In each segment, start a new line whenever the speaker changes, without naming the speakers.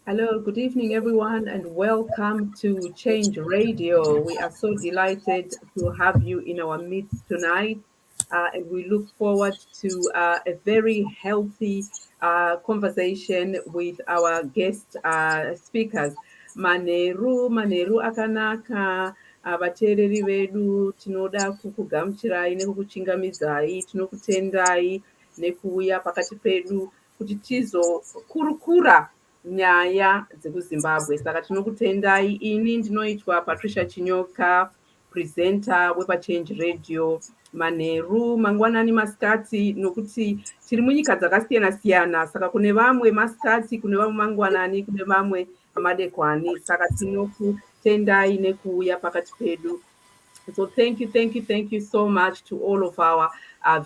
Hello, good evening, everyone, and welcome to Change Radio. We are so delighted to have you in our midst tonight, and we look forward to a very healthy conversation with our guest speakers. Maneru akanaka, vateereri vedu tinoda kukugamuchirai nekukuchingamidzai, tinokutendai nekuuya pakati pedu kuti tizokurukura nyaya dzekuzimbabwe. Saka tinokutendai. Ini ndinoitwa Patricia Chinyoka, presenter wepaChange Radio, manheru, mangwanani, masikati, nokuti tiri munyika dzakasiyana-siyana. Saka kune vamwe masikati, kune vamwe mangwanani, kune vamwe madekwani. Saka tinokutendai nekuuya pakati pedu. So thank you so much to all of our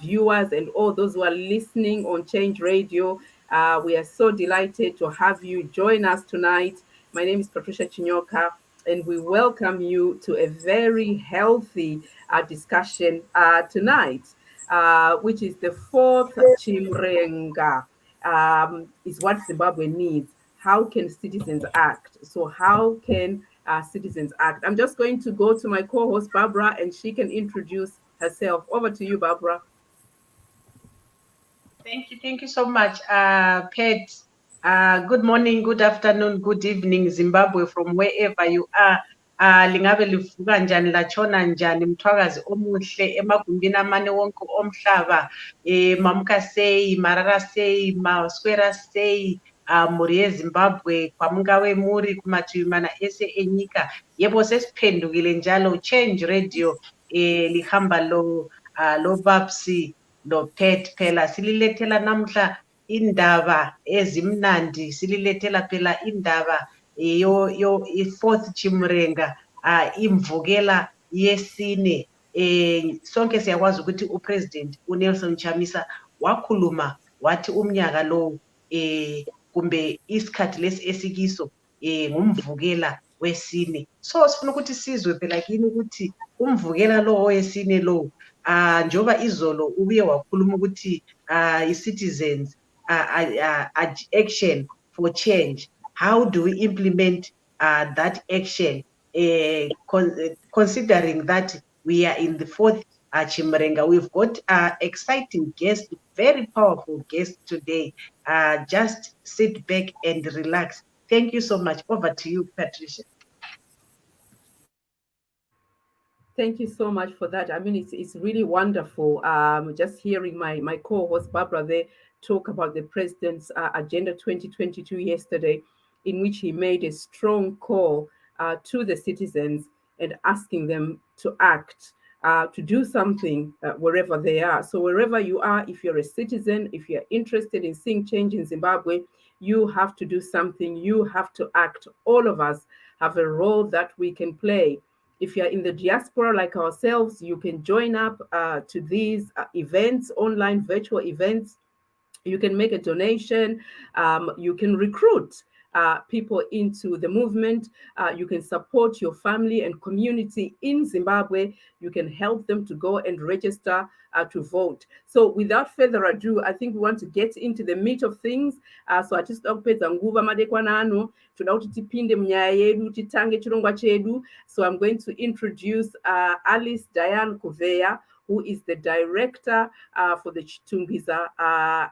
viewers and all those who are listening on Change Radio. We are so delighted to have you join us tonight. My name is Patricia Chinyoka, and we welcome you to a very healthy discussion tonight, which is the fourth Chimurenga, is what Zimbabwe needs. How can citizens act? So how can citizens act? I'm just going to go to my co-host, Barbara, and she can introduce herself. Over to you, Barbara.
Thank you so much, Pat. Good morning, good afternoon, good evening, Zimbabwe, from wherever you are. Lingabe livuka njani lachona njani mthwakazi omuhle emagumbini amane wonke omhlaba, mamuka sei, marara sei, maswera sei, muri yeZimbabwe kwamungawe muri kumativi mana ese enyika. Yebo sesiphendukile njalo Change Radio lihamba lo babsi lo Pet phela sililethela namhla indaba ezimnandi, sililethela phela indaba yo fourth Chimurenga, imvukela yesine. Sonke siyakwazi ukuthi uPresident uNelson Chamisa wakhuluma wathi umnyaka lo kumbe isikhathi lesi esikiso ngumvukela wesine. So sifuna ukuthi sizwe phela kini ukuthi umvukela lo wesine lo njoba izolo ubuye wakhuluma ukuthi i-citizens action for change. How do we implement that action, considering that we are in the fourth Chimurenga. We've got exciting guests, very powerful guests today. Just sit back and relax. Thank you so much. Over to you, Patricia.
Thank you so much for that. I mean, it's really wonderful. Just hearing my co-host Barbara there talk about the president's Agenda 2022 yesterday, in which he made a strong call to the citizens and asking them to act, to do something wherever they are. So wherever you are, if you're a citizen, if you're interested in seeing change in Zimbabwe, you have to do something. You have to act. All of us have a role that we can play. If you're in the diaspora like ourselves, you can join up to these events, online virtual events. You can make a donation. You can recruit people into the movement. You can support your family and community in Zimbabwe. You can help them to go and register to vote. So without further ado, I think we want to get into the meat of things. So hatisida kupedza nguva madekwana ano, toda kuti tipinde munyaya yedu, titange chirongwa chedu. So I'm going to introduce Alice Diane Kuvheya, who is the director for the Chitungwiza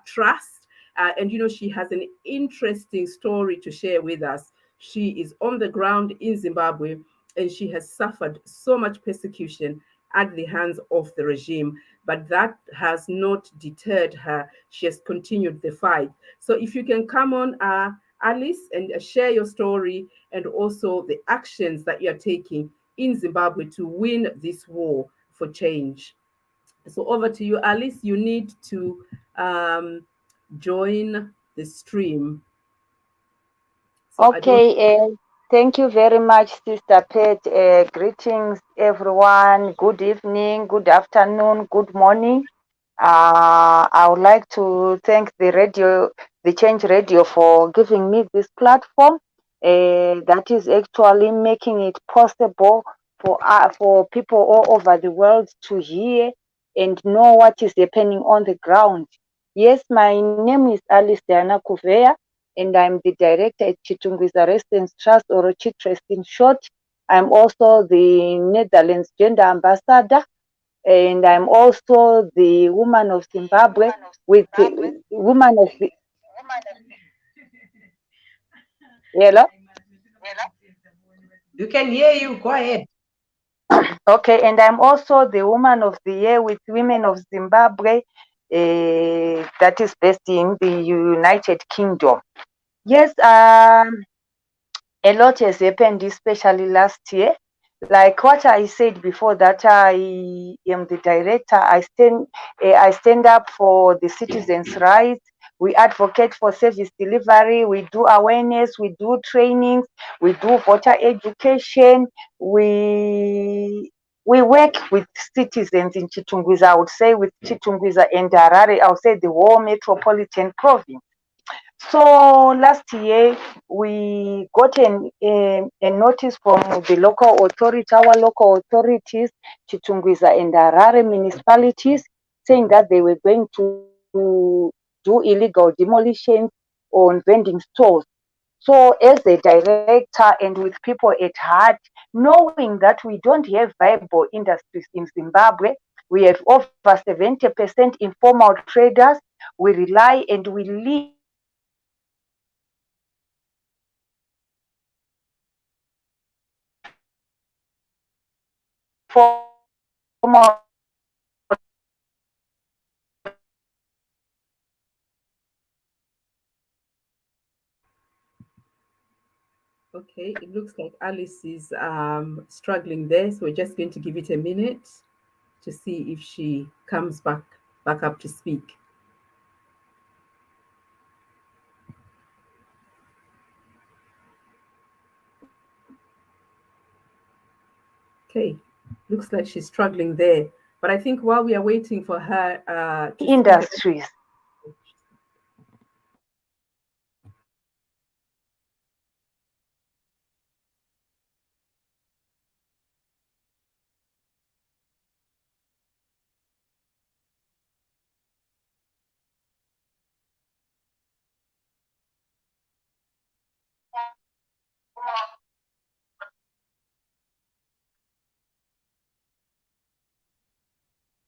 Trust. And, you know, she has an interesting story to share with us. She is on the ground in Zimbabwe, and she has suffered so much persecution at the hands of the regime. But that has not deterred her. She has continued the fight. So if you can come on, Alice, and share your story and also the actions that you're taking in Zimbabwe to win this war for change. So over to you, Alice. You need to join the stream.
So okay, thank you very much, Sister Pat. Greetings, everyone. Good evening, good afternoon, good morning. I would like to thank the Change Radio, for giving me this platform that is actually making it possible for people all over the world to hear and know what is happening on the ground. Yes, my name is Alice Diana Kuvheya, and I'm the director at Chitungwiza Residence Trust, or Chitrust in short. I'm also the Netherlands Gender Ambassador, and I'm also the woman of Zimbabwe with the woman of the Hello?
You can hear you. Go ahead.
Okay, and I'm also the woman of the year with Women of Zimbabwe, that is based in the United Kingdom. Yes, a lot has happened, especially last year. Like what I said before, that I am the director. I stand up for the citizens' rights. We advocate for service delivery. We do awareness. We do trainings. We do voter education. We work with citizens in Chitungwiza. I would say with Chitungwiza and Harare. I would say the whole metropolitan province. So last year we got a notice from the local authority, our local authorities, Chitungwiza and Harare municipalities, saying that they were going to do illegal demolitions on vending stores. So as a director and with people at heart, knowing that we don't have viable industries in Zimbabwe, we have over 70% informal traders. We rely and we live informal.
Okay, it looks like Alice is struggling there, so we're just going to give it a minute to see if she comes back up to speak. Okay, looks like she's struggling there. But I think while we are waiting for her to
industries.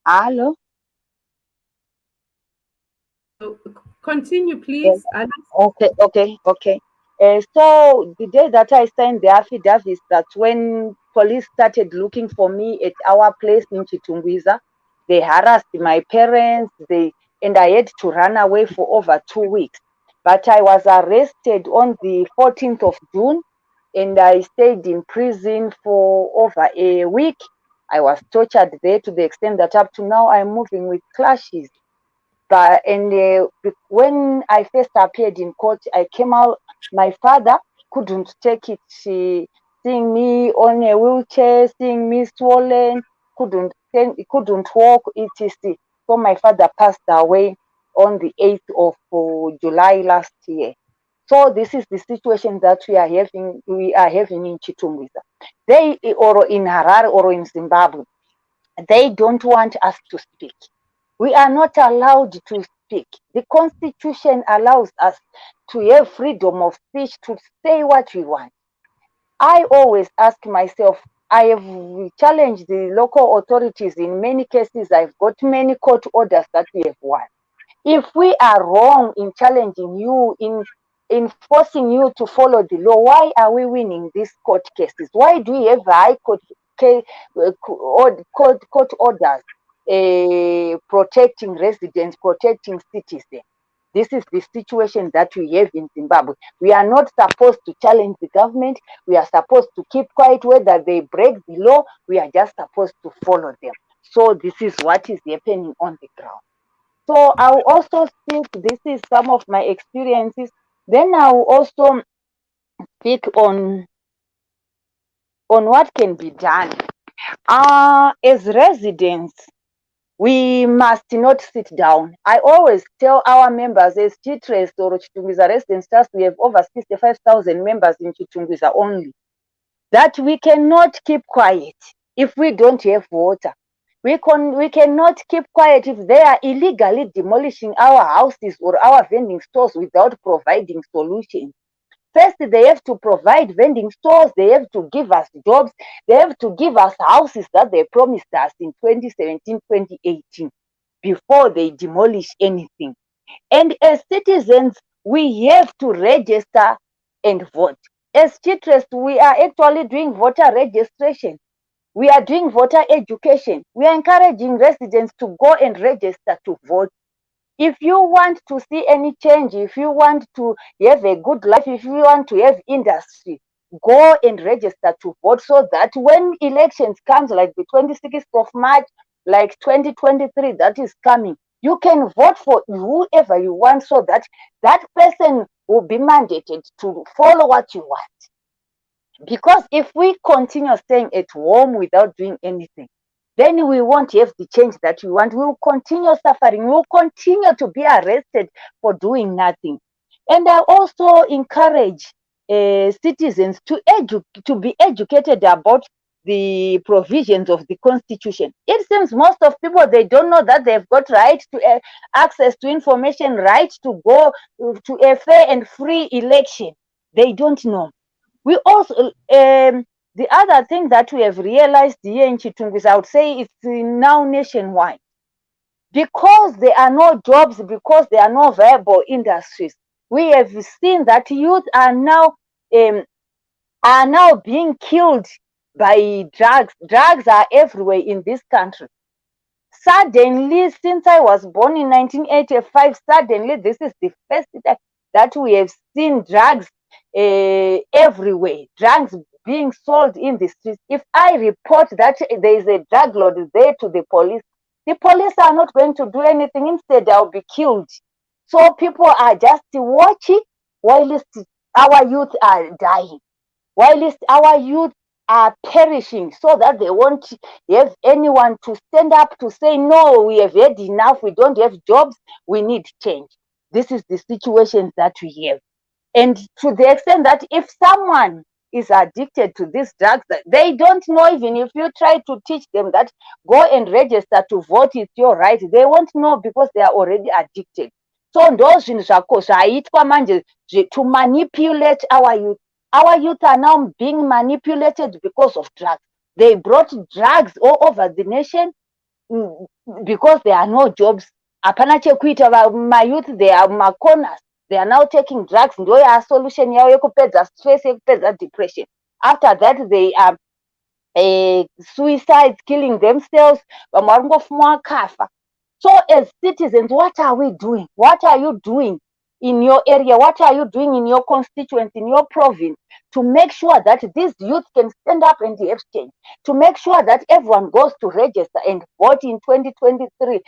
Hello.
So continue,
Yes.
please, Alice.
Okay. So the day that I signed the affidavit, that's when police started looking for me at our place in Chitungwiza. They harassed my parents. And I had to run away for over 2 weeks. But I was arrested on the 14th of June, and I stayed in prison for over a week. I was tortured there to the extent that up to now I'm moving with clashes. But when I first appeared in court, I came out. My father couldn't take it. Seeing me on a wheelchair, seeing me swollen, couldn't walk, etc. So my father passed away on the 8th of July last year. So this is the situation that we are having. We are having in Chitungwiza. They or in Harare or in Zimbabwe. They don't want us to speak. We are not allowed to speak. The Constitution allows us to have freedom of speech to say what we want. I always ask myself, I have challenged the local authorities in many cases. I've got many court orders that we have won. If we are wrong in challenging you, in forcing you to follow the law, why are we winning these court cases? Why do we have high court orders protecting residents, protecting citizens? This is the situation that we have in Zimbabwe. We are not supposed to challenge the government. We are supposed to keep quiet whether they break the law. We are just supposed to follow them. So this is what is happening on the ground. So I'll also speak, this is some of my experiences. Then I'll also speak on what can be done. As residents, we must not sit down. I always tell our members, as Chitres or Chitungwiza Residents Trust, we have over 65,000 members in Chitungwiza only, that we cannot keep quiet if we don't have water. We cannot keep quiet if they are illegally demolishing our houses or our vending stores without providing solutions. First, they have to provide vending stores. They have to give us jobs. They have to give us houses that they promised us in 2017, 2018 before they demolish anything. And as citizens, we have to register and vote. As Chitres, we are actually doing voter registration. We are doing voter education. We are encouraging residents to go and register to vote. If you want to see any change, if you want to have a good life, if you want to have industry, go and register to vote so that when elections comes like the 26th of March, like 2023 that is coming, you can vote for whoever you want so that that person will be mandated to follow what you want. Because if we continue staying at home without doing anything, then we won't have the change that we want. We will continue suffering. We will continue to be arrested for doing nothing. And I also encourage citizens to be educated about the provisions of the Constitution. It seems most of people, they don't know that they've got right to access to information, right to go to a fair and free election. They don't know. We also, the other thing that we have realized here in Chitungwiza, I would say it's now nationwide. Because there are no jobs, because there are no viable industries, we have seen that youth are now being killed by drugs. Drugs are everywhere in this country. Suddenly, since I was born in 1985, suddenly this is the first time that we have seen drugs everywhere. Drugs being sold in the streets. If I report that there is a drug lord there to the police are not going to do anything. Instead, I'll be killed. So people are just watching while our youth are dying, while our youth are perishing, so that they won't have anyone to stand up to say, no, we have had enough, we don't have jobs, we need change. This is the situation that we have. And to the extent that if someone is addicted to these drugs, they don't know. Even if you try to teach them that go and register to vote, it's your right, they won't know because they are already addicted. So ndo zvinhu zvako zvaitwa manje to manipulate our youth. Our youth are now being manipulated because of drugs. They brought drugs all over the nation. because there are no jobs. Hapana chekuita, my youth, they are macorners. They are now taking drugs. Ndo ya solution yao yekupedza stress, yekupedza depression. After that, they are suicides, killing themselves. So as citizens, what are we doing? What are you doing in your area? What are you doing in your constituency, in your province, to make sure that these youth can stand up and have change, to make sure that everyone goes to register and vote in 2023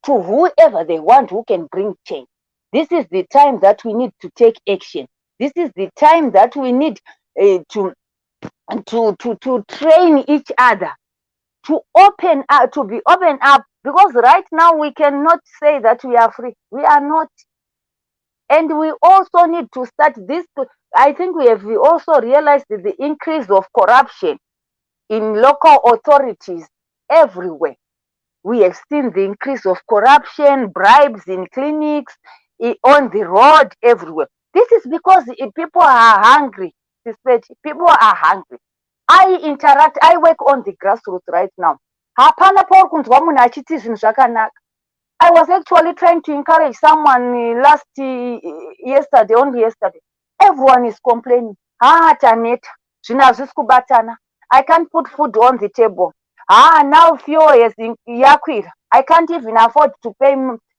to whoever they want who can bring change? This is the time that we need to take action. This is the time that we need to train each other, to open up, to be open up, because right now we cannot say that we are free. We are not. And we also need to start this. I think we have also realized the increase of corruption in local authorities everywhere. We have seen the increase of corruption, bribes in clinics, on the road, everywhere. This is because people are hungry. People are hungry. I work on the grassroots right now. Hapana pauri kunzwa munhu achiti zvinhu zvakanaka. I was actually trying to encourage someone yesterday, only yesterday. Everyone is complaining. Taneta, zvinhu hazvisi kubatana. I can't put food on the table. Now fuel is yakwira. I can't even afford to pay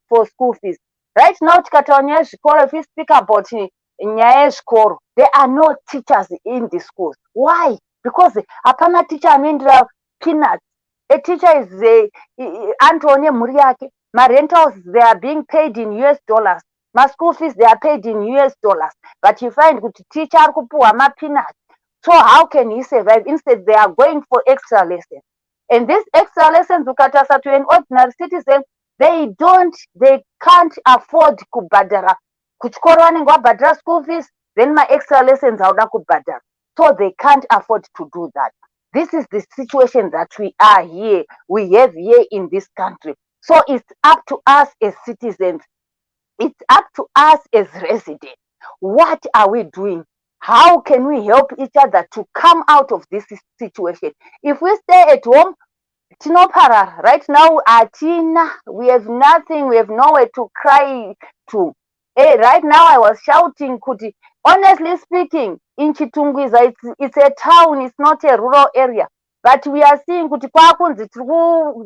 for school fees. Right now, tikataura nyaya yezvikoro, if we speak about nyaya yezvikoro, there are no teachers in the schools. Why? Because hapana teacher anoendera peanuts. A teacher is Antone mhuri yake. My rentals, they are being paid in US dollars. My school fees, they are paid in US dollars. But you find good teacher kupuwa ma peanuts. So how can he survive? Instead, they are going for extra lessons. And these extra lessons, ukatasa to an ordinary citizen, they can't afford kubhadhara. Kuchikoro vanenge vabhadhara school fees, then my extra lessons hauda kubhadhara. So they can't afford to do that. This is the situation that we have here in this country. So it's up to us as citizens. It's up to us as residents. What are we doing? How can we help each other to come out of this situation? If we stay at home, tinoparara. Right now, we have nothing, we have nowhere to cry to. Right now, I was shouting, kuti, honestly speaking, in Chitungwiza, it's a town, it's not a rural area. But we are seeing kuti kwakunzi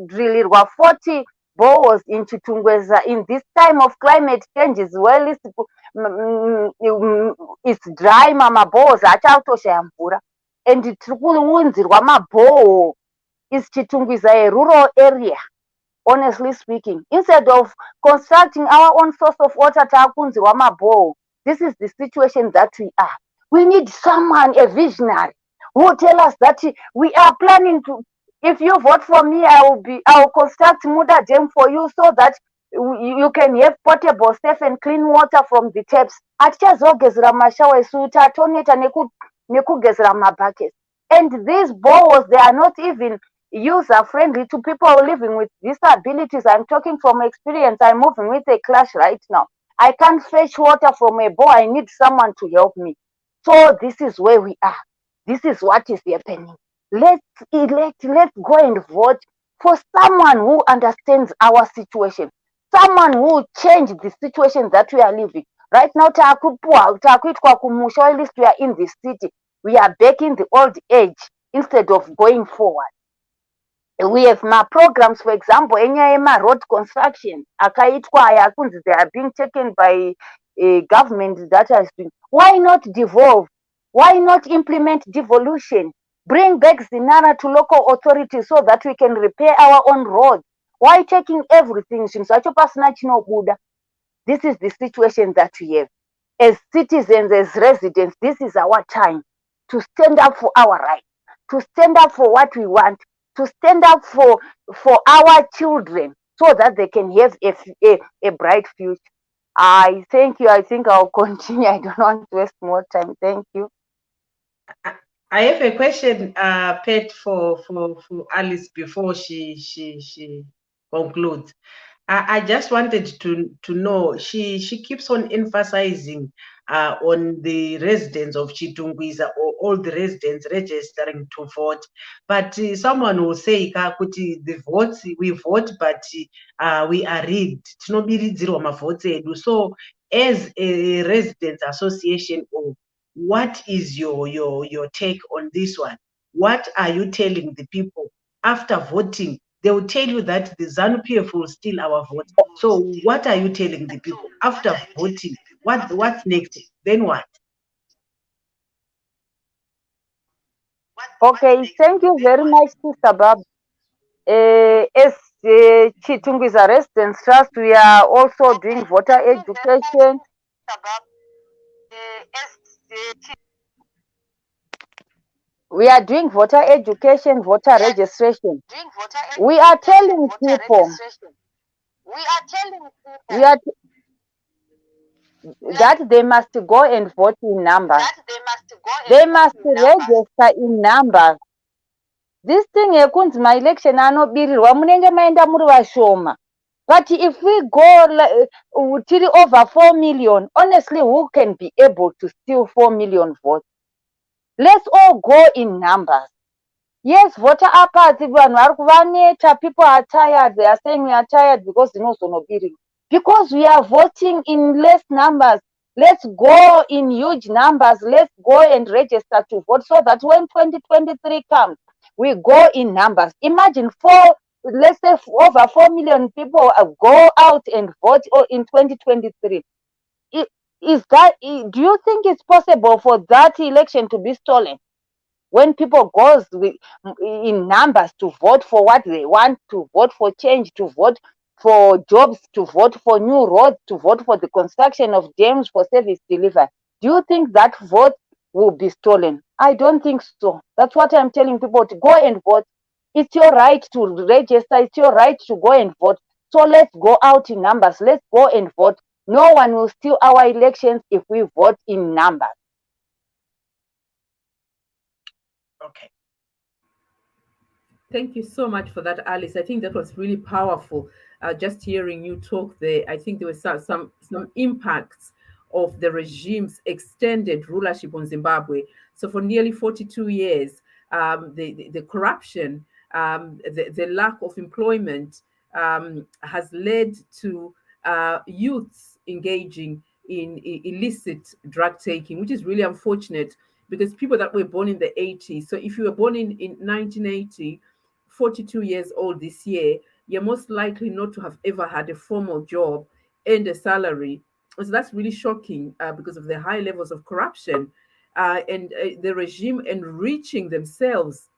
drillirwa 40 boreholes in Chitungwiza in this time of climate change as well. It's dry, mama boreholes achatoshaya mvura. And tirikuunzirwa maborehole is Chitungwiza a rural area, honestly speaking. Instead of constructing our own source of water, takunzirwa maborehole. This is the situation that we are. We need someone, a visionary, who will tell us that we are planning to, if you vote for me, I will construct Muda Dam for you so that you can have potable, safe and clean water from the taps. Atichazogezera mashawa esuta atoneta nekugezera mabuckets. And these boreholes, they are not even user friendly to people living with disabilities. I'm talking from experience. I'm moving with a clash right now. I can't fetch water from a bore. I need someone to help me. So this is where we are. This is what is happening. Let's go and vote for someone who understands our situation. Someone who will change the situation that we are living. Right now, takuitwa kumusha, at least we are in the city. We are back in the old age instead of going forward. We have my programs, for example, road construction. Akaitwa ayakunzi, they are being taken by a government that has been. Why not devolve? Why not implement devolution? Bring back Zinara to local authorities so that we can repair our own roads. Why taking everything? This is the situation that we have. As citizens, as residents, this is our time to stand up for our rights, to stand up for what we want, to stand up for our children so that they can have a bright future. I thank you. I think I'll continue. I don't want to waste more time. Thank you.
I have a question, Pet, for Alice before she concludes. I just wanted to know, she keeps on emphasizing on the residents of Chitungwiza, or all the residents registering to vote. But someone will say, kuti the votes, we vote, but we are rigged. Tinobiridzirwa mavhotsi edu. So as a residents association, what is your take on this one? What are you telling the people after voting? They will tell you that the ZANU-PF will steal our vote. So what are you telling the people after voting? What's next? Then what?
Okay, thank you very much, Sister Bab. As Chitungwiza Residents Trust, we are also doing voter education. We are doing voter education, voter registration. We are telling people that they must go and vote in numbers. They must register in numbers. This thing yekunzi ma-election anobirirwa munenge maenda muri vashoma. But if we go tiri over 4 million, honestly, who can be able to steal 4 million votes? Let's all go in numbers. Yes, voter apathy, people are tired. They are saying we are tired because because we are voting in less numbers. Let's go in huge numbers. Let's go and register to vote so that when 2023 comes, we go in numbers. Imagine let's say over 4 million people go out and vote in 2023. Do you think it's possible for that election to be stolen? When people goes in numbers to vote for what they want, to vote for change, to vote for jobs, to vote for new roads, to vote for the construction of dams for service delivery, do you think that vote will be stolen? I don't think so. That's what I'm telling people, to go and vote. It's your right to register. It's your right to go and vote. So let's go out in numbers. Let's go and vote. No one will steal our elections if we vote in numbers.
Okay.
Thank you so much for that, Alice. I think that was really powerful. Just hearing you talk there, I think there was some impacts of the regime's extended rulership on Zimbabwe. So for nearly 42 years, the corruption, the lack of employment has led to youths engaging in illicit drug taking, which is really unfortunate, because people that were born in the 80s, so if you were born in 1980, 42 years old this year, you're most likely not to have ever had a formal job and a salary. So that's really shocking because of the high levels of corruption and the regime enriching themselves.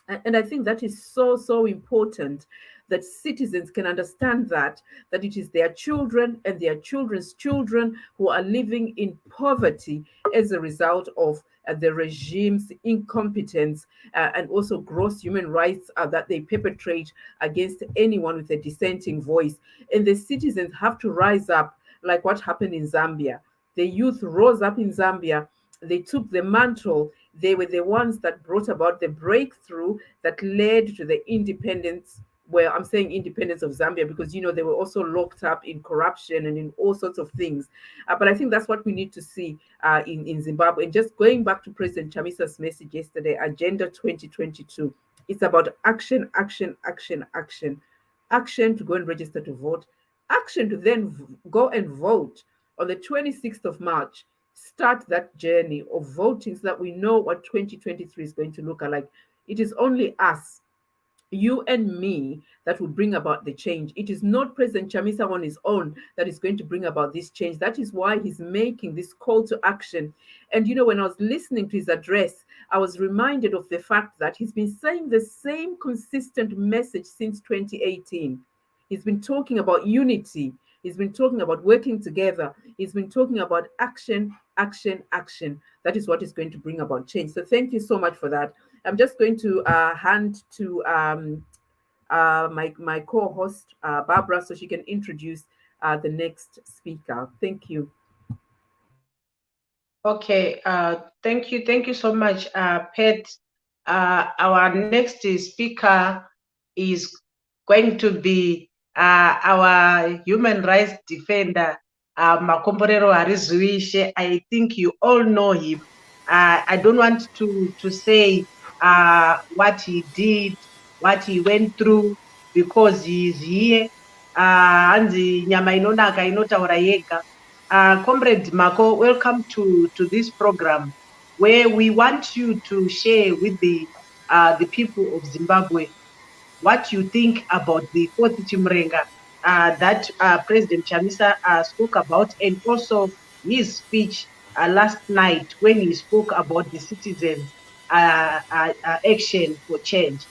And I think that is so important, that citizens can understand that it is their children and their children's children who are living in poverty as a result of the regime's incompetence and also gross human rights that they perpetrate against anyone with a dissenting voice. And the citizens have to rise up, like what happened in Zambia. The youth rose up in Zambia. They took the mantle. They were the ones that brought about the breakthrough that led to the independence. Well, I'm saying independence of Zambia because, they were also locked up in corruption and in all sorts of things. But I think that's what we need to see in Zimbabwe. And just going back to President Chamisa's message yesterday, Agenda 2022, it's about action, action, action, action. Action to go and register to vote. Action to then go and vote on the 26th of March. Start that journey of voting so that we know what 2023 is going to look like. It is only us, you and me, that will bring about the change. It is not President Chamisa on his own that is going to bring about this change. That is why he's making this call to action. And when I was listening to his address, I was reminded of the fact that he's been saying the same consistent message since 2018. He's been talking about unity. He's been talking about working together. He's been talking about action, action, action. That is what is going to bring about change. So thank you so much for that. I'm just going to hand to my co-host, Barbara, so she can introduce the next speaker. Thank you.
Okay, thank you so much, Pat. Our next speaker is going to be our human rights defender, Mako Haruzivishe. I think you all know him. I don't want to say what he did, what he went through, because he is here. Hanzi nyama inonaka inotaura yega. Comrade Mako, welcome to this program where we want you to share with the people of Zimbabwe what you think about the fourth Chimurenga that President Chamisa spoke about, and also his speech last night when he spoke about the citizens' action for change.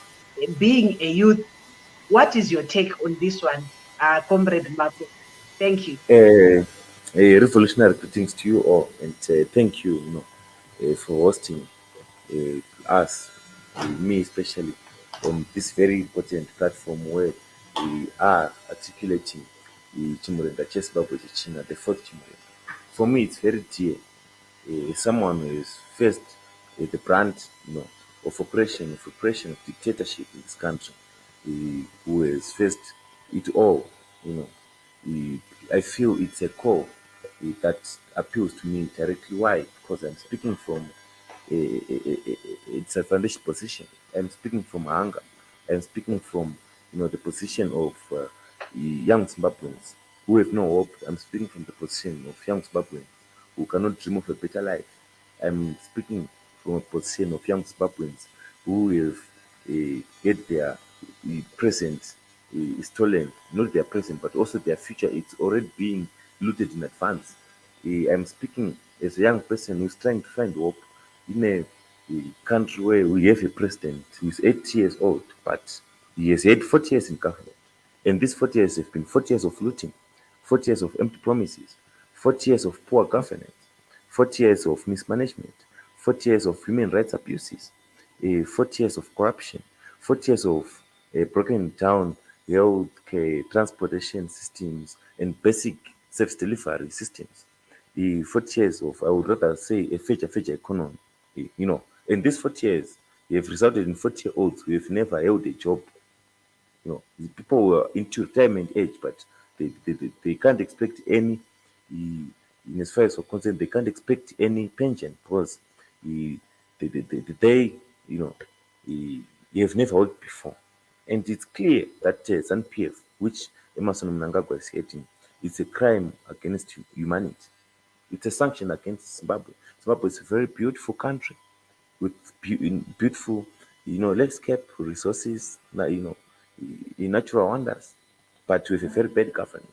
Being a youth, what is your take on this one, Comrade Mako? Thank you.
Revolutionary greetings to you all, and thank you, for hosting us, me especially, on this very important platform where we are articulating the Chimurenga Zimbabwe China, the fourth Chimurenga. For me, it's very dear. Someone who is faced the brand, of oppression, of dictatorship in this country, who has faced it all, you know. I feel it's a call that appeals to me directly. Why? Because I'm speaking from it's a foundation position. I'm speaking from anger. I'm speaking from the position of young Zimbabweans who have no hope. I'm speaking from the position of young Zimbabweans who cannot dream of a better life. I'm speaking from a position of young Zimbabweans who have get their present stolen, not their present, but also their future. It's already being looted in advance. I'm speaking as a young person who's trying to find hope in a country where we have a president who's 80 years old, but he has had 40 years in government. And these 40 years have been 40 years of looting, 40 years of empty promises, 40 years of poor governance, 40 years of mismanagement, 40 years of human rights abuses, 40 years of corruption, 40 years of broken down health care, transportation systems, and basic service delivery systems. 40 years of, I would rather say, a future economy. And these 40 years have resulted in 40-year-olds who have never held a job. The people were into retirement age, but they can't expect any, in as far as we're concerned, they can't expect any pension because they, they have never worked before. And it's clear that ZANU-PF, which Emerson Mnangagwa is heading, it's a crime against humanity. It's a sanction against Zimbabwe. Zimbabwe is a very beautiful country with beautiful, landscape, resources, natural wonders, but with a very bad government.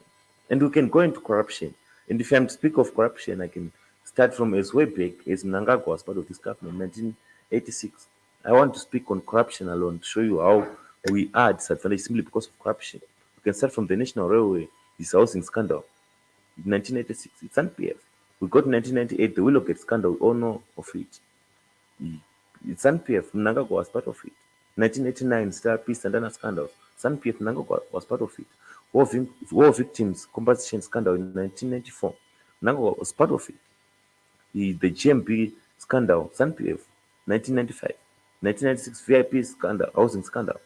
And we can go into corruption. And if I'm to speak of corruption, I can start from as way back as Mnangagwa was part of this government, 1986. I want to speak on corruption alone to show you how we are disadvantaged simply because of corruption. We can start from the National Railway, this housing scandal. In 1986, it's ZANU-PF. We got 1998, the Willowgate scandal, we all know of it. It's ZANU-PF, Mnangagwa was part of it. 1989, Star Peace and Dana scandals. ZANU-PF, Mnangagwa was part of it. War victims compensation scandal in 1994. Mnangagwa was part of it. The GMB scandal, ZANU-PF, 1995. 1996, VIP scandal, housing scandal.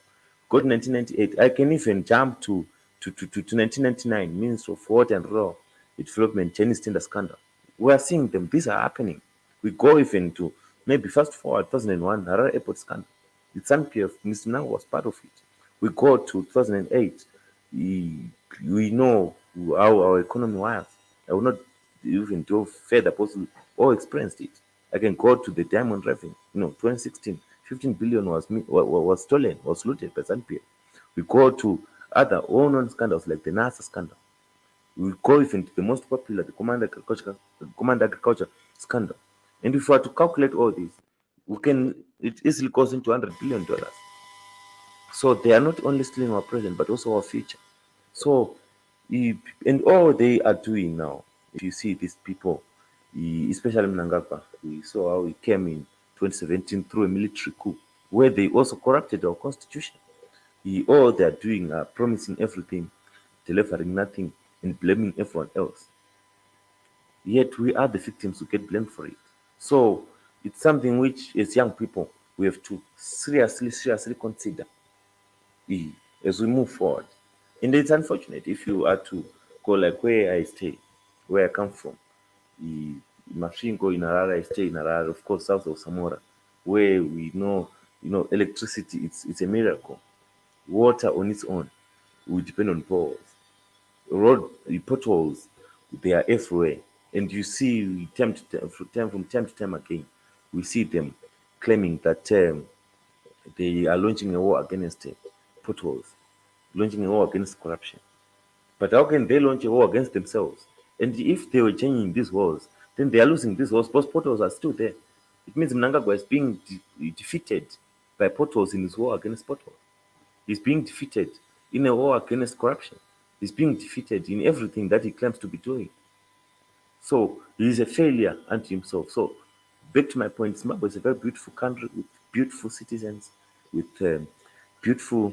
Got 1998. I can even jump to 1999, Minister of Water and Rural Development, Chinese tender scandal. We are seeing them. These are happening. We go even to maybe fast forward 2001, Harare Airport scandal. The ZANU-PF, Mr. Nang was part of it. We go to 2008. We know how our economy was. I will not even go further because we all experienced it. I can go to the diamond revenue. 2016, 15 billion was stolen, was looted by ZANU-PF. We go to other well-known scandals like the NASA scandal. We go even to the most popular, the Command Agriculture scandal. And if we were to calculate all this, it easily goes into $100 billion. So they are not only stealing our present, but also our future. So, and all they are doing now, if you see these people, especially Mnangagwa, we saw how he came in 2017 through a military coup, where they also corrupted our constitution. All they are doing are promising everything, delivering nothing, and blaming everyone else. Yet we are the victims who get blamed for it. So it's something which, as young people, we have to seriously consider as we move forward. And it's unfortunate if you are to go like where I stay, where I come from. Mashingo in Harare, I stay in Harare, of course, south of Samora, where we know, electricity, it's a miracle. Water on its own, we depend on poles. Road potholes, they are everywhere. And you see, from time to time again, we see them claiming that they are launching a war against potholes, launching a war against corruption. But how can they launch a war against themselves? And if they were changing these wars, then they are losing these wars because potholes are still there. It means Mnangagwa is being defeated by potholes in his war against potholes. He's being defeated in a war against corruption. He's being defeated in everything that he claims to be doing. So he is a failure unto himself. So back to my point, Zimbabwe is a very beautiful country with beautiful citizens, with beautiful,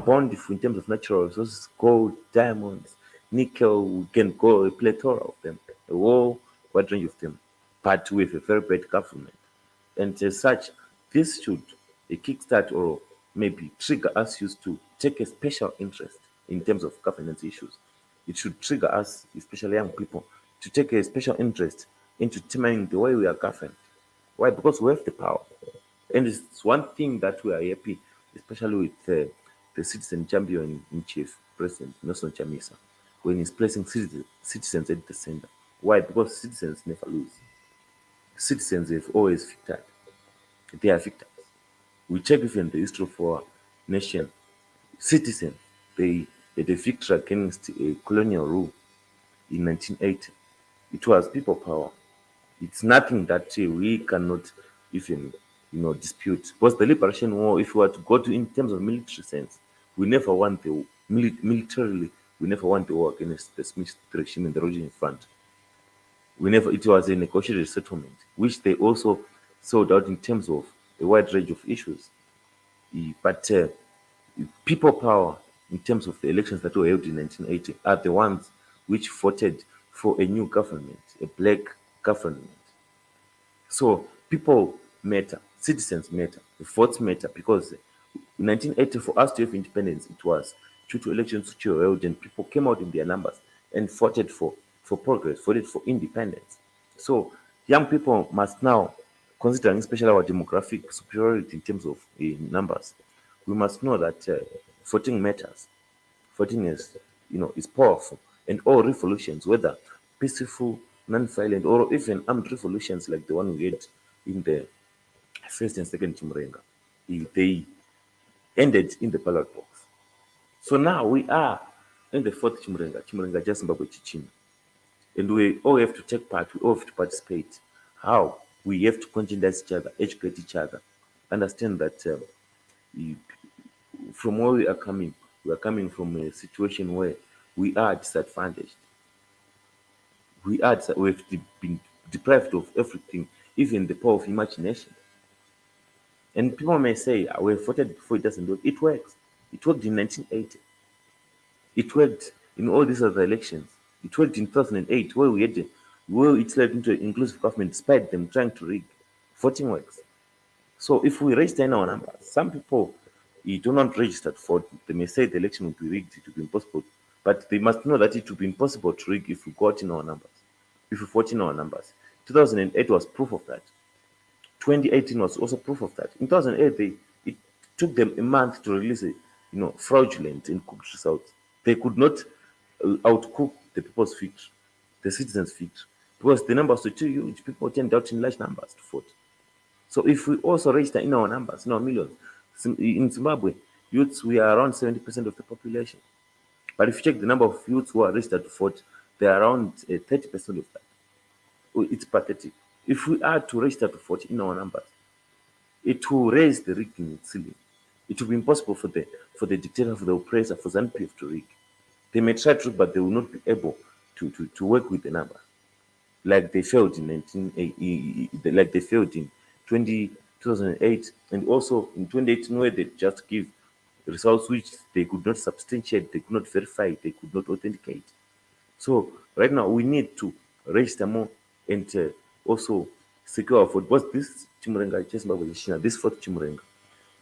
bountiful in terms of natural resources, gold, diamonds, nickel. We can go a plethora of them, a whole wide range of them, but with a very bad government. And as such, this should a kickstart or maybe trigger us used to take a special interest in terms of governance issues. It should trigger us, especially young people, to take a special interest into determining the way we are governed. Why? Because we have the power. And it's one thing that we are happy, especially with the citizen champion in chief, President Nelson Chamisa, when he's placing citizens at the center. Why? Because citizens never lose. Citizens have always victored. They are victors. We check even the history of our nation. Citizens, they had a victory against a colonial rule in 1980. It was people power. It's nothing that we cannot even dispute. Because the liberation war, if we were to go to in terms of military sense, we never won the militarily. We never won the war against the Smith regime in the Rhodesian front. We never. It was a negotiated settlement, which they also sold out in terms of a wide range of issues. But people power in terms of the elections that were held in 1980 are the ones which voted for a new government, a black government. So people matter, citizens matter, the votes matter because in 1980 for us to have independence, it was due to elections which were held and people came out in their numbers and voted for progress, voted for independence. So young people must now, considering especially our demographic superiority in terms of numbers, we must know that voting matters. Voting is powerful, and all revolutions, whether peaceful, non-violent, or even armed revolutions like the one we had in the first and second Chimurenga, they ended in the ballot box. So now we are in the fourth Chimurenga just Zimbabwe Chichima, and we all have to take part. We all have to participate. How? We have to conscientize each other, educate each other, understand that from where we are coming from a situation where we are disadvantaged. We've been deprived of everything, even the power of imagination. And people may say, we voted before, it doesn't work. It works. It worked in 1980. It worked in all these other elections. It worked in 2008, where it led into an inclusive government despite them trying to rig. Voting works. So if we register in our numbers, some people do not register to vote. They may say the election will be rigged, it will be impossible. But they must know that it will be impossible to rig if we got in our numbers. If we vote in our numbers. 2008 was proof of that. 2018 was also proof of that. In 2008, it took them a month to release fraudulent and cooked results. They could not outcook the people's victory, the citizens' victory, because the numbers were too huge. People turned out in large numbers to vote. So if we also register in our numbers, in our millions, in Zimbabwe, youths, we are around 70% of the population. But if you check the number of youths who are registered to vote, they are around 30% of that. It's pathetic. If we are to register to vote in our numbers, it will raise the rigging ceiling. It will be impossible for the dictator, for the oppressor, for ZANU-PF to rig. They may try to, but they will not be able to work with the numbers like they failed in 1980, like they failed in 2008, and also in 2018, where they just give results which they could not substantiate, they could not verify, they could not authenticate. So right now we need to register more and also secure our vote. Because this Chimurenga, this fourth Chimurenga,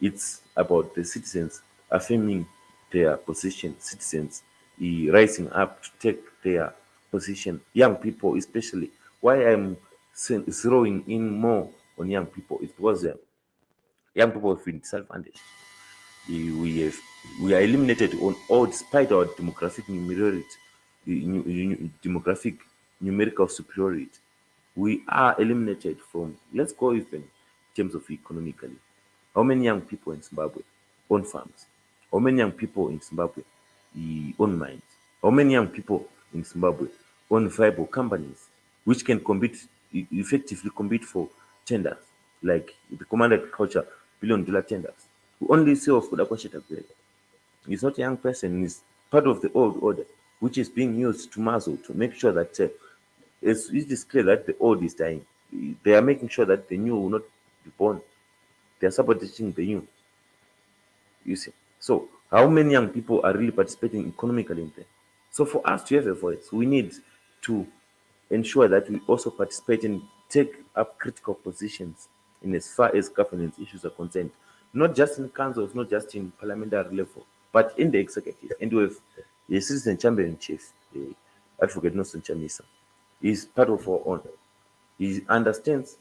it's about the citizens affirming their position, citizens rising up to take their position, young people especially. Why I'm zeroing in more on young people is because young people have been disadvantaged. We have we are eliminated on all despite our demographic demographic numerical superiority. We are eliminated from, let's go even in terms of economically. How many young people in Zimbabwe own farms? How many young people in Zimbabwe own mines? How many young people in Zimbabwe own viable companies which can compete, effectively compete for tenders like the Command Agriculture $1 billion tenders? We only sell for the Kwasheta. He's not a young person. He's part of the old order, which is being used to muzzle to make sure that it's clear that the old is dying. They are making sure that the new will not be born. They are sabotaging the new. You see. So, how many young people are really participating economically in there? So, for us to have a voice, we need to ensure that we also participate and take up critical positions in as far as governance issues are concerned, not just in councils, not just in parliamentary level, but in the executive. And we have a citizen chamber in chief, Advocate Nelson Chamisa. He's part of our own. He understands,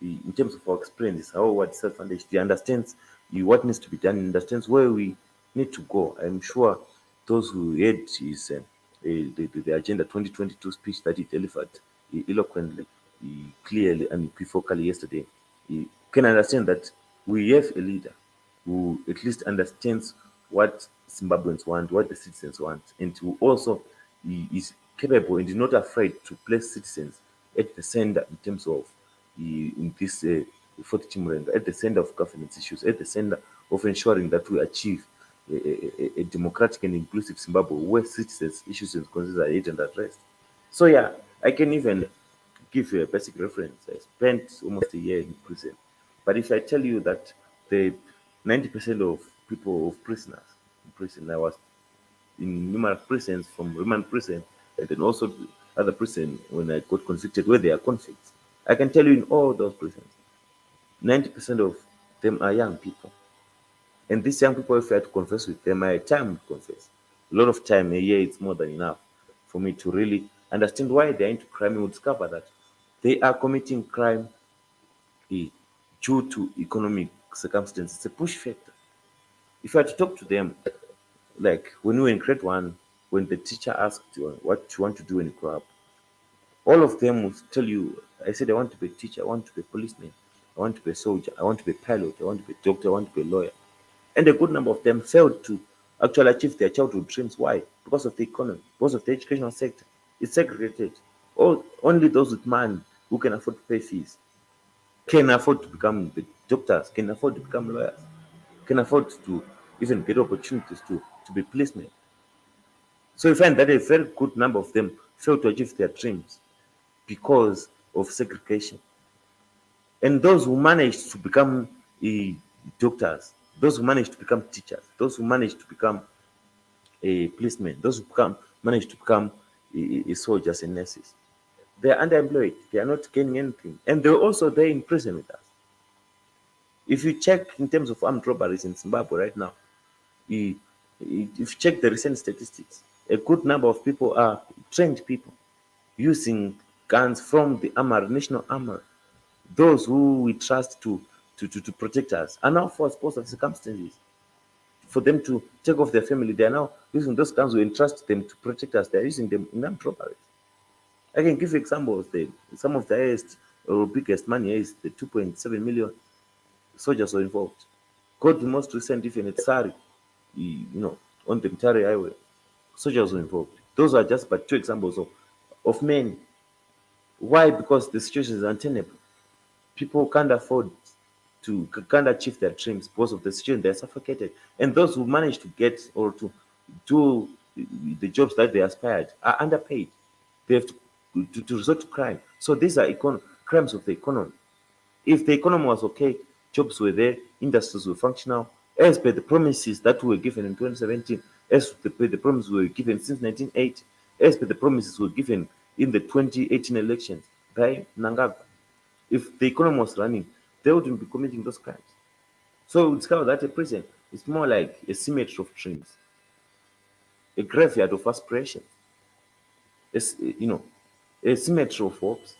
in terms of our experience, how we're disadvantaged. He understands what needs to be done, he understands where we need to go. I'm sure those who read his the Agenda 2022 speech that he delivered eloquently, clearly, and equivocally yesterday, can understand that we have a leader who at least understands what Zimbabweans want, what the citizens want, and who also is capable and is not afraid to place citizens at the center in terms of in this for Chimurenga, at the center of governance issues, at the center of ensuring that we achieve a democratic and inclusive Zimbabwe where citizens' issues and concerns are hid and addressed. So yeah, I can even give you a basic reference. I spent almost a year in prison. But if I tell you that the 90% of people of prisoners in prison, I was in numerous prisons, from remand prison and then also other prison when I got convicted where they are convicts. I can tell you in all those prisons, 90% of them are young people. And these young people, if I had to confess with them, I had time to confess. A lot of time, a year is more than enough for me to really understand why they're into crime. You will discover that they are committing crime eh, due to economic circumstances. It's a push factor. If I had to talk to them, like when we were in grade one, when the teacher asked you what you want to do when you grow up, all of them will tell you, I said, I want to be a teacher, I want to be a policeman, I want to be a soldier, I want to be a pilot, I want to be a doctor, I want to be a lawyer. And a good number of them failed to actually achieve their childhood dreams. Why? Because of the economy, because of the educational sector. It's segregated. Only those with money who can afford to pay fees can afford to become the doctors, can afford to become lawyers, can afford to even get opportunities to be policemen. So you find that a very good number of them fail to achieve their dreams because of segregation. And those who manage to become doctors, those who manage to become teachers, those who manage to become a policeman, those who manage to become soldiers and nurses, they are underemployed. They are not gaining anything. And they're also there in prison with us. If you check in terms of armed robberies in Zimbabwe right now, if you check the recent statistics, a good number of people are trained people using guns from the armor, national armor. Those who we trust to protect us are now forced because of circumstances. For them to take off their family, they are now using those guns we entrust them to protect us. They are using them in armed robberies. I can give you examples. Some of the highest or biggest money is the 2.7 million soldiers were involved. Got the most recent even at Sari, on the Mtare Highway. Soldiers were involved. Those are just but two examples of many. Why? Because the situation is untenable. People can't achieve their dreams because of the situation. They're suffocated. And those who manage to get or to do the jobs that they aspired are underpaid. They have to resort to crime. So these are crimes of the economy. If the economy was okay, jobs were there, industries were functional, as per the promises that were given in 2017, as per the promises were given since 1980, as per the promises were given in the 2018 elections by Nangagwa. If the economy was running, they wouldn't be committing those crimes. So we discover that a prison is more like a cemetery of dreams. a graveyard of aspiration, a symmetry of hopes.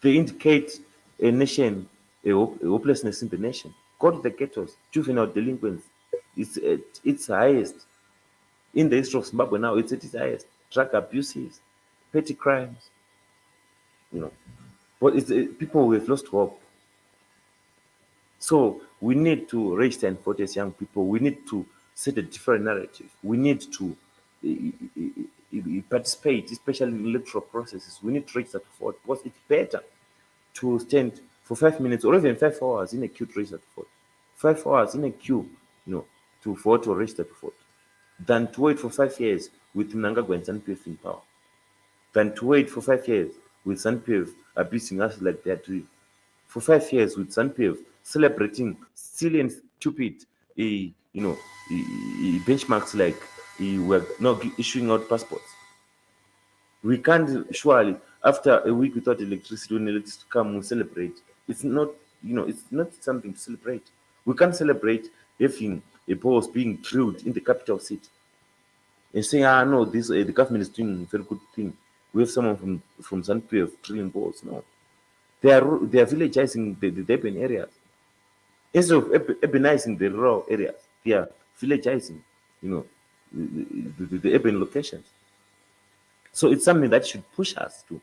They indicate a nation, a hopelessness in the nation. Go to the ghettos, juvenile delinquents. It's at its highest. In the history of Zimbabwe now, it's at its highest. Drug abuses, petty crimes, you know. But it's people who have lost hope. So we need to register and vote as young people. We need to set a different narrative. We need to participate, especially in electoral processes. We need to register to vote because it's better to stand for 5 minutes or even 5 hours in a queue to register to vote. 5 hours in a queue, to vote or register to vote, than to wait for 5 years with Mnangagwa and ZANU-PF in power, than to wait for 5 years with ZANU-PF abusing us like they are doing, for 5 years with ZANU-PF celebrating silly and stupid, benchmarks like we're not issuing out passports. We can't surely, after a week without electricity, when electricity come, we celebrate. It's not, it's not something to celebrate. We can't celebrate having a boss being drilled in the capital city and saying, no, this the government is doing a very good thing. We have someone from ZANU-PF drilling balls. No, they are villagizing the urban areas instead of urbanizing the rural areas. They are villagizing, the urban locations. So it's something that should push us to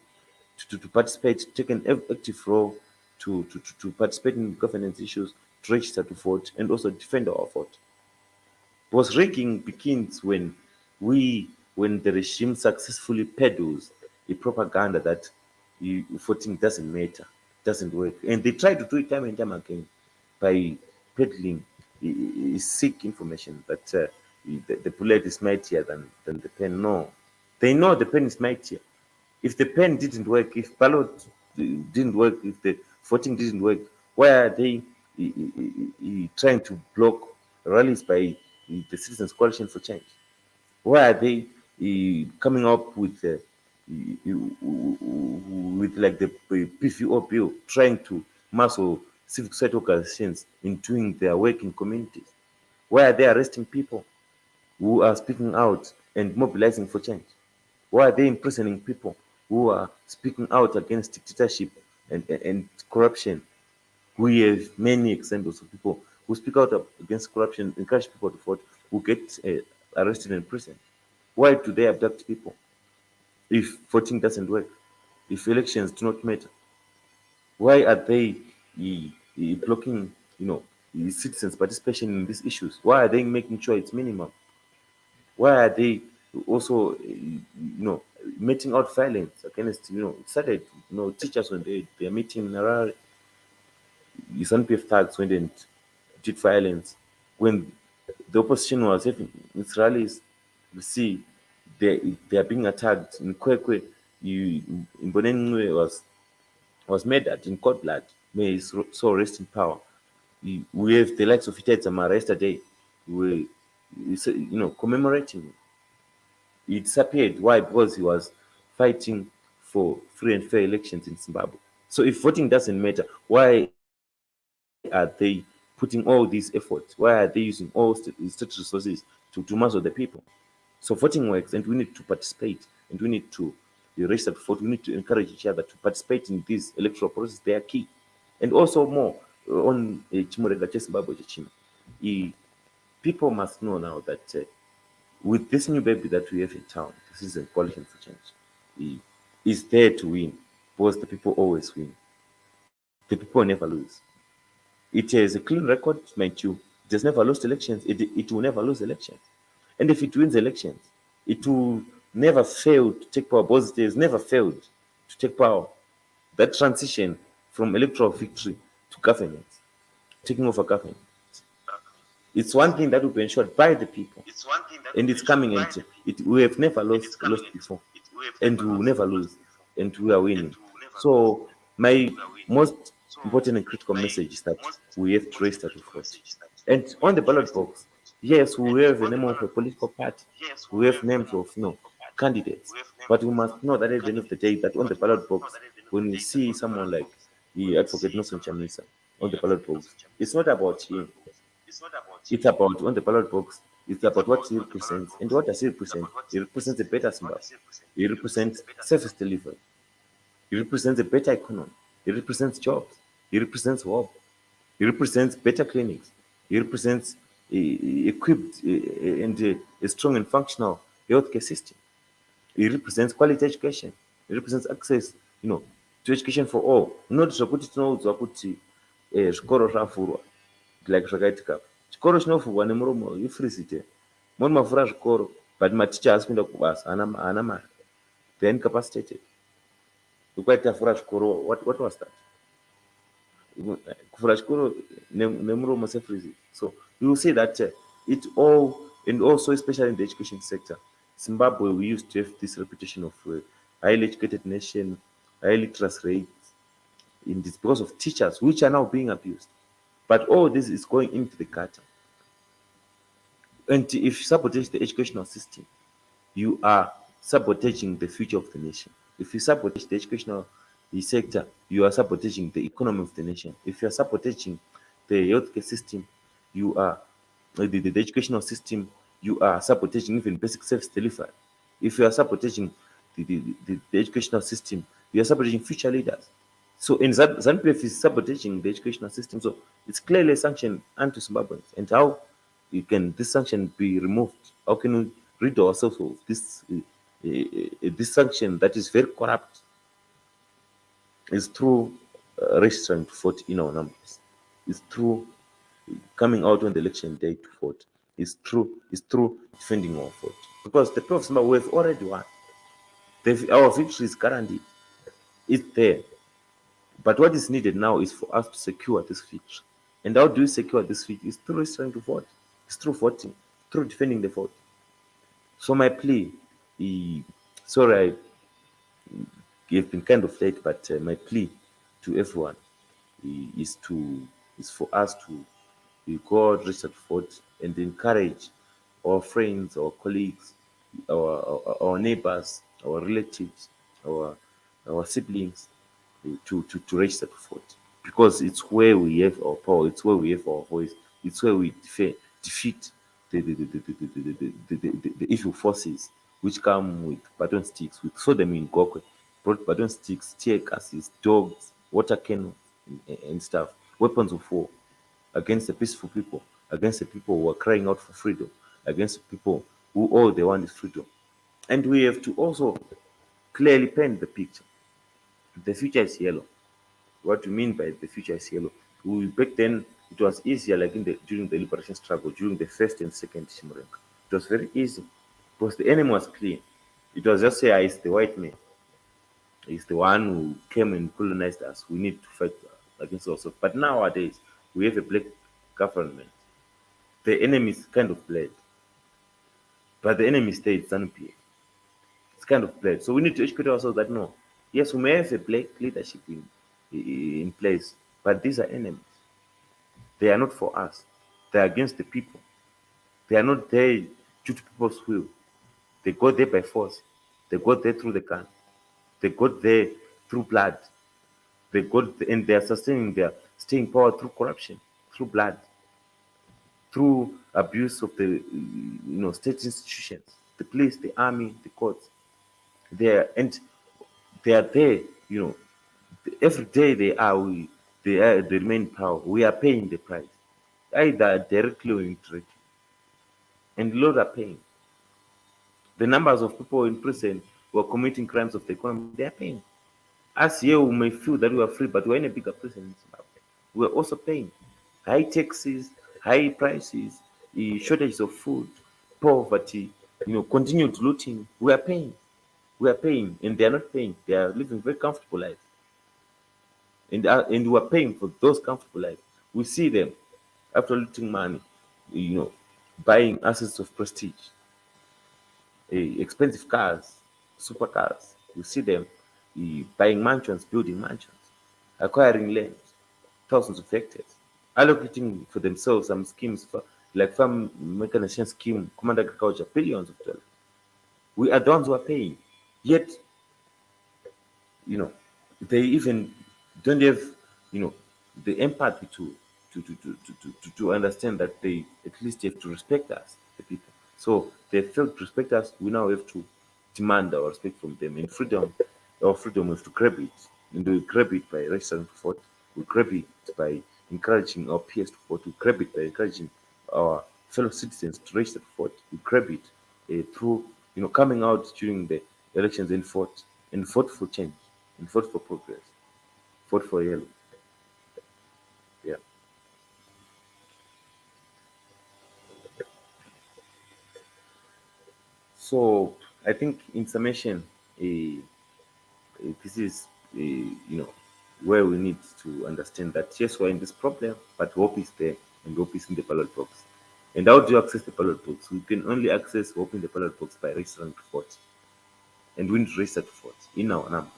participate, take an active role, to participate in governance issues, to register to vote, and also defend our vote. Because rigging begins when the regime successfully peddles a propaganda that voting doesn't matter, doesn't work. And they try to do it time and time again by peddling sick information that the bullet is mightier than the pen. No, they know the pen is mightier. If the pen didn't work, if ballot didn't work, if the voting didn't work, why are they trying to block rallies by the Citizens Coalition for Change? Why are they coming up with like the PVO bill, trying to muscle civic society organizations in doing their work in communities? Why are they arresting people who are speaking out and mobilizing for change? Why are they imprisoning people who are speaking out against dictatorship and corruption? We have many examples of people who speak out against corruption, encourage people to vote, who get arrested and imprisoned. Why do they abduct people if voting doesn't work, if elections do not matter? Why are they blocking, citizens' participation in these issues? Why are they making sure it's minimum? Why are they also, meting out violence against, it started, teachers when they are meeting in Harare, ZANU-PF thugs went and did violence. When the opposition was having its rallies, you see they are being attacked. In Kwekwe, Mbonenwe was murdered in cold blood. May his soul rest in power. We have the likes of Itaitzama yesterday. We, commemorating him. He disappeared. Why? Because he was fighting for free and fair elections in Zimbabwe. So if voting doesn't matter, why are they putting all these efforts? Why are they using all state resources to muzzle the people? So voting works, and we need to participate, and we need to register to vote. We need to encourage each other to participate in these electoral processes. They are key. And also more on Chimurenga Zimbabwe Chima. People must know now that with this new baby that we have in town, this is a coalition for change. He is there to win, because the people always win. The people never lose. It has a clean record, mind you. It has never lost elections. It will never lose elections. And if it wins elections, it will never fail to take power, because it has never failed to take power. That transition from electoral victory to governance, taking over government, it's one thing that will be ensured by the people. And it's coming, and we have never lost before, and we will never lose, and we are winning. So my most important and critical message is that we have to register to vote. And on the ballot box, yes, we have the name of a political party, we have names of candidates, but we must know that at the end of the day, that on the ballot box, when we see someone like the advocate Nelson Chamisa on the ballot box, it's not about him. It's about on the ballot box. It's about what he represents. And what does he represent? He represents a better Zimbabwe. He represents service delivery. He represents a better economy. He represents jobs. He represents hope. He represents better clinics. He represents equipped and a strong and functional healthcare system. He represents quality education. He represents access, to education for all. Not zvakuti tinoudzwa kuti zvikoro zvavhurwa like zvakaitika. Chikoro chinovhurwa nemuromo ifrizite. Moni mavhura zvikoro, but maticha haasi kuenda kubasa, haana mari. They are incapacitated. Ukwaita vhura zvikoro, what was that? Kuvhura chikoro nemuromo sefrizite. So you will see that it all, and also especially in the education sector, Zimbabwe, we used to have this reputation of highly educated nation, high literacy rates, in this because of teachers, which are now being abused. But all this is going into the gutter. And if you sabotage the educational system, you are sabotaging the future of the nation. If you sabotage the educational sector, you are sabotaging the economy of the nation. If you are sabotaging the healthcare system, you are the educational system, you are sabotaging even basic service delivery. If you are sabotaging the educational system, you are sabotaging future leaders. So in ZANU-PF is sabotaging the educational system. So it's clearly a sanction anti Zimbabweans. And how can this sanction be removed? How can we rid ourselves of this sanction that is very corrupt? Is through registering to vote in our numbers. It's through coming out on the election day to vote. It's through defending our vote. Because the people of Zimbabwe have already won. Our victory is guaranteed. It's there. But what is needed now is for us to secure this victory. And how do we secure this victory? It's through registering to vote. It's through voting, through defending the vote. So my plea, sorry have been kind of late, but my plea to everyone is for us to go out, register to vote, and encourage our friends, our colleagues, our neighbors, our relatives, our siblings to register to vote, because it's where we have our power, it's where we have our voice, it's where we defeat the evil forces which come with baton sticks. We saw them in Gokwe, brought baton sticks, tear gases, dogs, water cannons, and stuff, weapons of war against the peaceful people, against the people who are crying out for freedom, against the people who all they want is freedom. And we have to also clearly paint the picture. The future is yellow. What do you mean by the future is yellow? Back then, it was easier, like during the liberation struggle, during the first and second Chimurenga. It was very easy because the enemy was clear. It was just say, it's the white man. He's the one who came and colonized us. We need to fight against ourselves. But nowadays, we have a black government. The enemy is kind of bled. But the enemy stays ZANU-PF. It's kind of bled. So we need to educate ourselves that no, yes, we may have a black leadership in place, but these are enemies. They are not for us. They are against the people. They are not there due to people's will. They got there by force. They got there through the gun. They got there through blood. And they are sustaining their staying power through corruption, through blood, through abuse of the state institutions, the police, the army, the courts. They are there. Every day they remain in power. We are paying the price, either directly or indirectly, and a lot are paying. The numbers of people in prison who are committing crimes of the economy, they are paying. Us here, we may feel that we are free, but we're in a bigger prison in Zimbabwe. We are also paying high taxes, high prices, the shortage of food, poverty, continued looting. We are paying. We are paying, and they are not paying. They are living very comfortable lives. And we are paying for those comfortable lives. We see them after looting money, buying assets of prestige, expensive cars, supercars. We see them buying mansions, building mansions, acquiring land, thousands of hectares, allocating for themselves some schemes like farm mechanization scheme, command agriculture, billions of dollars. We are the ones who are paying. Yet, they even don't have, the empathy to understand that they at least have to respect us. the people. So they failed to respect us. We now have to demand our respect from them. And freedom, our freedom, we have to grab it. And we grab it by registering to vote. We grab it by encouraging our peers to vote. We grab it by encouraging our fellow citizens to register to vote. We grab it through, coming out during the elections and vote for change, and vote for progress, vote for yellow. Yeah. So I think in summation, this is where we need to understand that yes, we're in this problem, but hope is there, and hope is in the ballot box. And how do you access the ballot box? We can only access hope in the ballot box by registering to vote, and we need to register to vote in our numbers,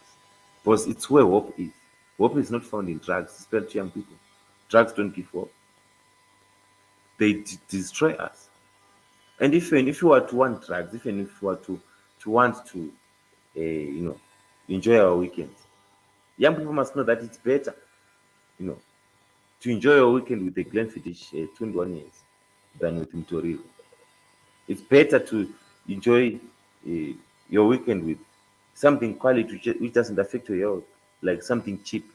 because it's where hope is. Hope is not found in drugs, especially to young people. Drugs don't give hope; they destroy us. And even if you were to want drugs, even if you were to want to, enjoy our weekends, young people must know that it's better, you know, to enjoy your weekend with a Glenfiddich 21 years than with Mtoriro. It's better to enjoy uh, your weekend with something quality which doesn't affect your health, like something cheap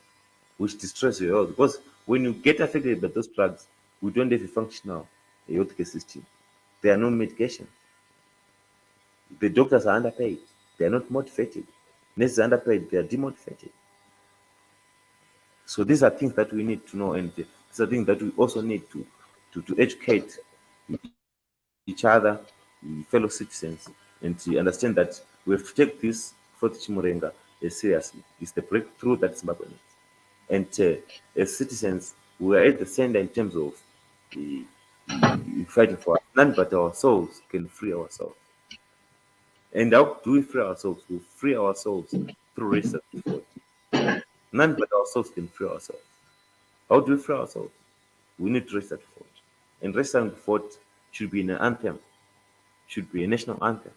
which destroys your health. Because when you get affected by those drugs, we don't have a functional healthcare system. There are no medication. The doctors are underpaid. They are not motivated. Nurses are underpaid. They are demotivated. So these are things that we need to know, and these are things that we also need to educate each other, fellow citizens, and to understand that we have to take this fourth Chimurenga seriously. It's the breakthrough that Zimbabwe needs. And as citizens, we are at the center in terms of fighting for us. None but ourselves can free ourselves. And how do we free ourselves? We free ourselves through research. None but ourselves can free ourselves. How do we free ourselves? We need to register to vote. And registering to vote should be an anthem, should be a national anthem.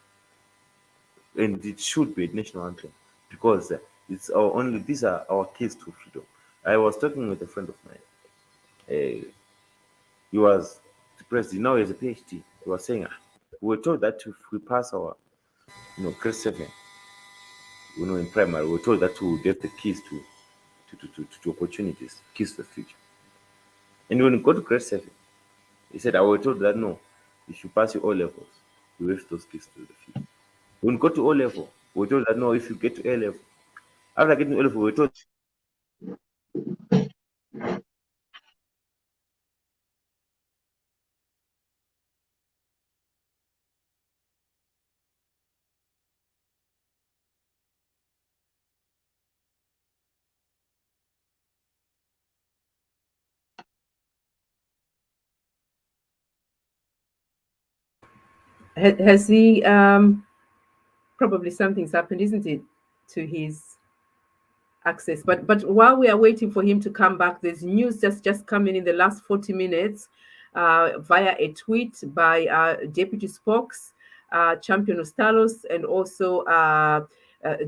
And it should be a national anthem because it's our only, these are our keys to freedom. I was talking with a friend of mine. He was depressed. Now he has a PhD. He was saying, we were told that if we pass our, grade 7, in primary, we were told that we would get the keys to opportunities, keys to the future. And when we go to grade 7, he said, I was told that no, if you pass your O levels, you have those keys to the future. When we go to O level, we were told that no, if you get to A level, after getting to A level, we were told
Has he probably something's happened, isn't it, to his access? But while we are waiting for him to come back, there's news just coming in the last 40 minutes via a tweet by Deputy Spokes, Champion Ostalos, and also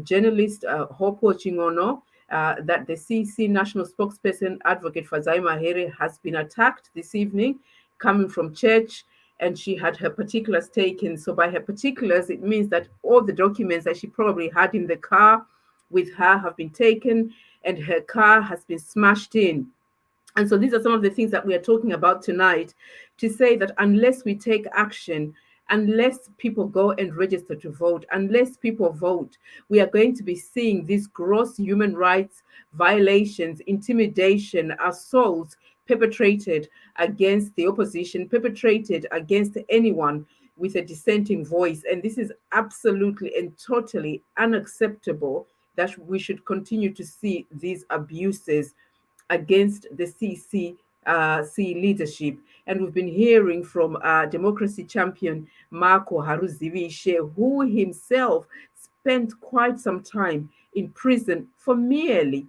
journalist Hopo Chingono. That the CiZC national spokesperson, Advocate Fazai Mahere, has been attacked this evening, coming from church, and she had her particulars taken. So by her particulars, it means that all the documents that she probably had in the car with her have been taken, and her car has been smashed in. And so these are some of the things that we are talking about tonight, to say that unless we take action, unless people go and register to vote, unless people vote, we are going to be seeing these gross human rights violations, intimidation, assaults perpetrated against the opposition, perpetrated against anyone with a dissenting voice. And this is absolutely and totally unacceptable, that we should continue to see these abuses against the CiZC leadership. And we've been hearing from democracy champion Mako Haruzivishe, who himself spent quite some time in prison for merely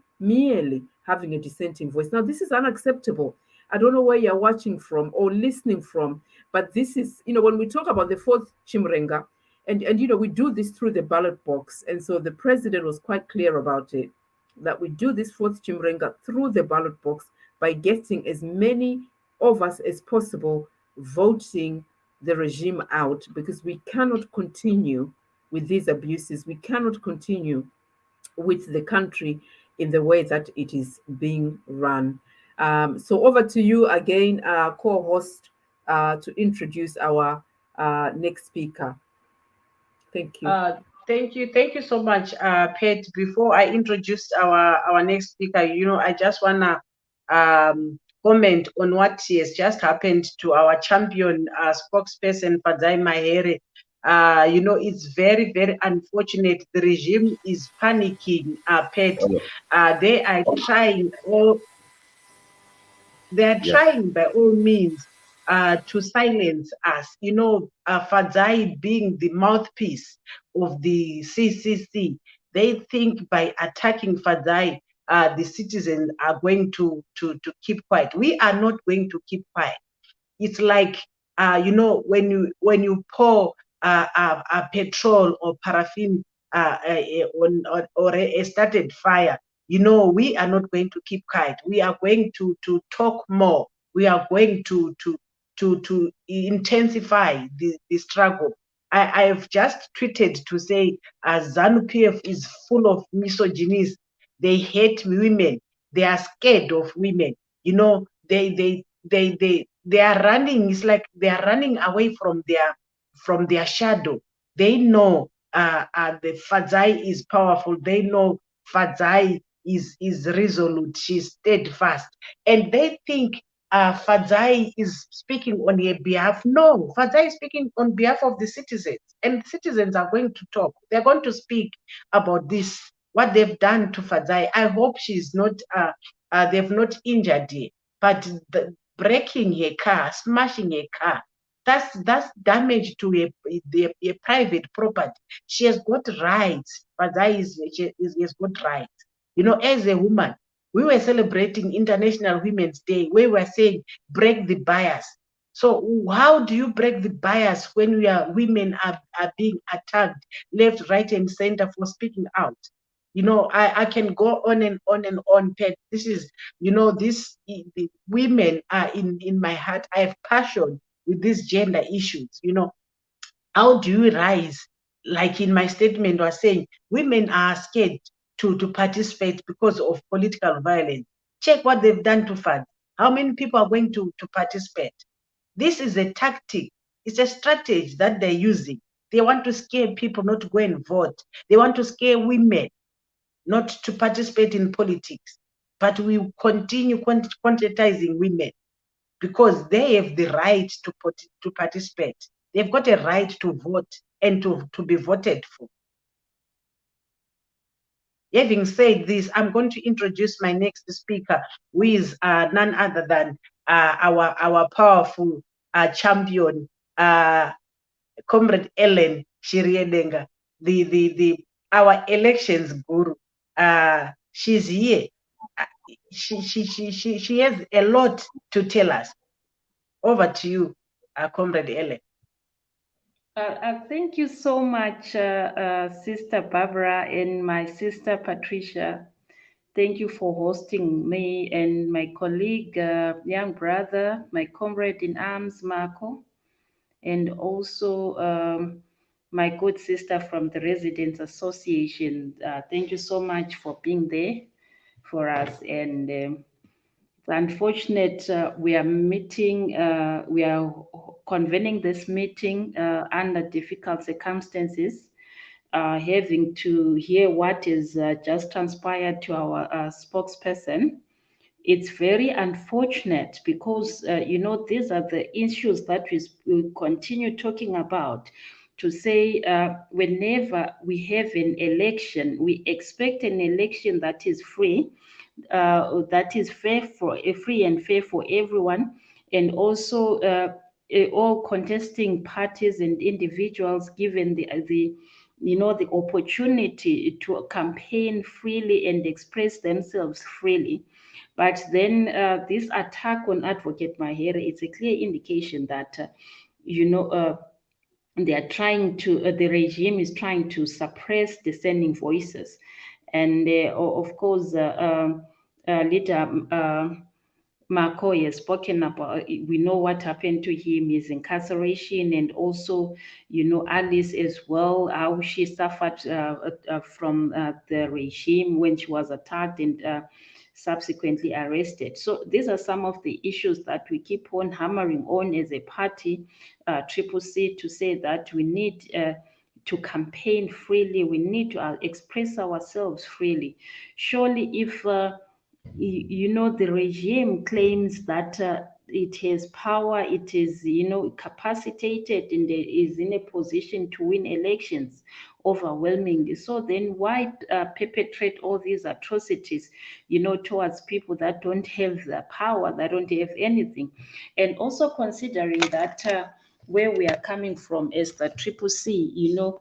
having a dissenting voice. Now, this is unacceptable. I don't know where you're watching from or listening from, but this is, when we talk about the fourth Chimurenga, and we do this through the ballot box. And so the president was quite clear about it, that we do this fourth Chimurenga through the ballot box by getting as many of us as possible voting the regime out, because we cannot continue with these abuses. We cannot continue with the country in the way that it is being run. So over to you again, co-host, to introduce our next speaker. Thank you.
Thank you so much, Pat. Before I introduce our next speaker, I just wanna comment on what has just happened to our champion spokesperson Fadzai Mahere. It's very, very unfortunate. The regime is panicking, Pat. They are trying by all means to silence us. Fadzai being the mouthpiece of the CCC, they think by attacking Fadzai, the citizens are going to keep quiet. We are not going to keep quiet. It's like when you pour petrol or paraffin on or a started fire. We are not going to keep quiet. We are going to talk more. We are going to intensify the struggle. I have just tweeted to say ZANU-PF is full of misogynists. They hate women. They are scared of women. They are running. It's like they are running away from their shadow. They know the Fadzai is powerful. They know Fadzai is resolute. She's steadfast, and they think Fadzai is speaking on her behalf. No, Fadzai is speaking on behalf of the citizens, and citizens are going to talk. They're going to speak about this, what they've done to Fadzai. I hope she's not. They've not injured her, but breaking her car, smashing her car, that's damage to a private property. She has got rights. Fadzai has got rights. As a woman, we were celebrating International Women's Day. We were saying break the bias. So how do you break the bias when women are being attacked left, right, and center for speaking out? I can go on and on and on, Pet. This is, the women are in my heart. I have passion with these gender issues. How do you rise? Like in my statement, I was saying women are scared to participate because of political violence. Check what they've done to FAD. How many people are going to participate? This is a tactic. It's a strategy that they're using. They want to scare people not to go and vote. They want to scare women not to participate in politics. But we continue quantitizing women because they have the right to participate. They've got a right to vote and to be voted for. Having said this, I'm going to introduce my next speaker, who is none other than our powerful champion, Comrade Ellen Shiriyedenga, our elections guru. She's here. She has a lot to tell us. Over to you, Comrade Ellen.
Thank you so much, Sister Barbara and my sister Patricia. Thank you for hosting me and my colleague, young brother, my comrade in arms, Mako, and also my good sister from the Residents Association. Thank you so much for being there for us. And it's unfortunate we are convening this meeting under difficult circumstances, having to hear what is just transpired to our spokesperson. It's very unfortunate because, these are the issues that we continue talking about. To say whenever we have an election, we expect an election that is free, that is free and fair for everyone, and also all contesting parties and individuals given the opportunity to campaign freely and express themselves freely. But then this attack on Advocate Mahere, it's a clear indication that they are trying to, the regime is trying to suppress dissenting voices. And of course, Leader Mako has spoken about, we know what happened to him, his incarceration, and also, Alice as well, how she suffered from the regime when she was attacked and subsequently arrested. So these are some of the issues that we keep on hammering on as a party, CiZC, to say that we need to campaign freely, we need to express ourselves freely. Surely if the regime claims that it has power, it is, capacitated, and is in a position to win elections overwhelmingly. So then why perpetrate all these atrocities, towards people that don't have the power, that don't have anything? And also considering that where we are coming from as the CiZC,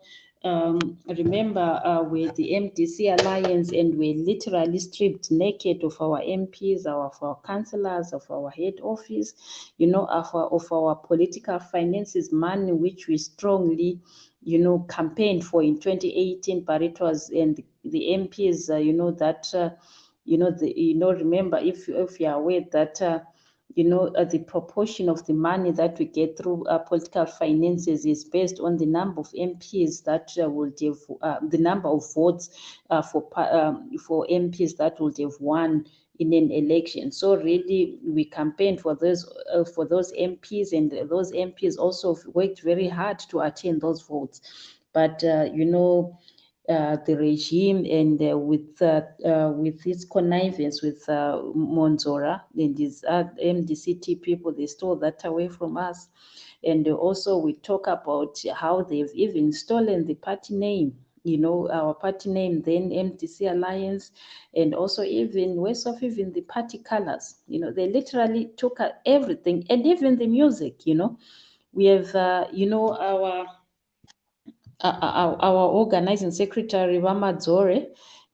remember we're the MDC Alliance, and we're literally stripped naked of our MPs, of our councillors, of our head office, of our political finances, money which we strongly, campaigned for in 2018, but it was, and the MPs, remember, if you're aware that the proportion of the money that we get through political finances is based on the number of MPs that will have, the number of votes for MPs that would have won in an election. So really, we campaigned for those MPs, and those MPs also worked very hard to attain those votes. But the regime, and with its connivance with Monzora and his MDCT people, they stole that away from us. And also we talk about how they've even stolen the party name, our party name, then MDC Alliance, and also even worse off, even the party colors. They literally took everything, and even the music. We have our organizing secretary Ramadzore